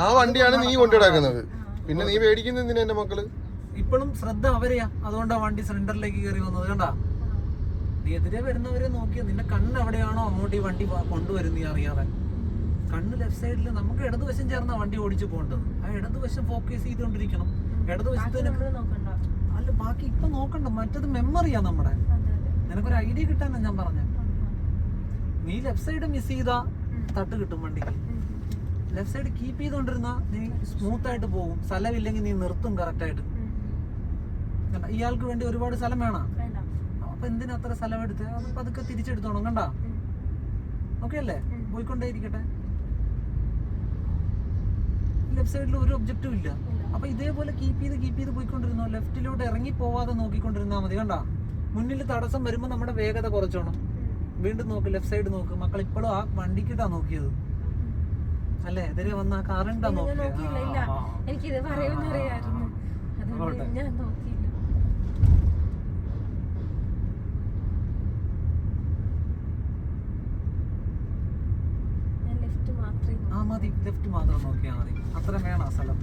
ആ വണ്ടിയാണ് നീ കൊണ്ടു നടക്കുന്നത്. പിന്നെ നീ പേടിക്കുന്ന എന്തിനാ എന്റെ മക്കള്? ഇപ്പോഴും ശ്രദ്ധ അവരെയാ, അതുകൊണ്ടാ വണ്ടി സിലിണ്ടറിലേക്ക് കയറി വന്നത്. കണ്ടാ, നീ എതിരെ വരുന്നവരെ നോക്കിയാ നിന്റെ കണ്ണ് എവിടെയാണോ അങ്ങോട്ട് ഈ വണ്ടി കൊണ്ടുവരും നീ അറിയാതെ. കണ്ണ് ലെഫ്റ്റ് സൈഡിൽ നമുക്ക് ഇടതുവശം ചേർന്ന വണ്ടി ഓടിച്ചു പോകേണ്ടത്. ആ ഇടതുവശം ഫോക്കസ് ചെയ്തുകൊണ്ടിരിക്കണം. ഇടതുവശത്ത് അല്ല ബാക്കി ഇപ്പൊ നോക്കണ്ട, മറ്റത് മെമ്മറിയാ നമ്മുടെ. നിനക്കൊരു ഐഡിയ കിട്ടാനാ ഞാൻ പറഞ്ഞ. നീ ലെഫ്റ്റ് സൈഡ് മിസ് ചെയ്താ തട്ട് കിട്ടും വണ്ടിക്ക്. ലെഫ്റ്റ് സൈഡ് കീപ്പ് ചെയ്തോണ്ടിരുന്നാ നീ സ്മൂത്ത് ആയിട്ട് പോകും. സ്ഥലമില്ലെങ്കിൽ നീ നിർത്തും കറക്റ്റ് ആയിട്ട്. ഇയാൾക്ക് വേണ്ടി ഒരുപാട് സ്ഥലം വേണം, അപ്പൊ എന്തിനാ അത്ര സ്ഥലം എടുത്ത്? അത് പതുക്കെ തിരിച്ചെടുത്തോണം. കണ്ടാ, ഓക്കെ അല്ലേ? പോയിക്കൊണ്ടേയിരിക്കട്ടെ. ലെഫ്റ്റ് സൈഡിൽ ഒരു ഒബ്ജക്റ്റും ഇല്ല. അപ്പൊ ഇതേപോലെ കീപ്പ് ചെയ്ത് പോയിക്കൊണ്ടിരുന്നോ. ലെഫ്റ്റിലോട്ട് ഇറങ്ങി പോവാതെ നോക്കിക്കൊണ്ടിരുന്നാ മതി. കണ്ടാ, മുന്നിൽ തടസ്സം വരുമ്പോ നമ്മുടെ വേഗത കുറച്ചോണം. വീണ്ടും നോക്ക്, ലെഫ്റ്റ് സൈഡ് നോക്ക്. മക്കൾ ഇപ്പോഴും ആ വണ്ടിക്കിട്ടാ നോക്കിയത് അല്ലേ? എതിരെ വന്ന ആ കാറിണ്ടാ നോക്കിയത്. എനിക്കിത് പറയുമെന്നറിയായിരുന്നു, അതുകൊണ്ട് ഞാൻ നോക്കിയില്ല. മതി, ലെഫ്റ്റ് മാത്രം നോക്കിയാൽ മതി. അത്ര വേണം ആ സ്ഥലം.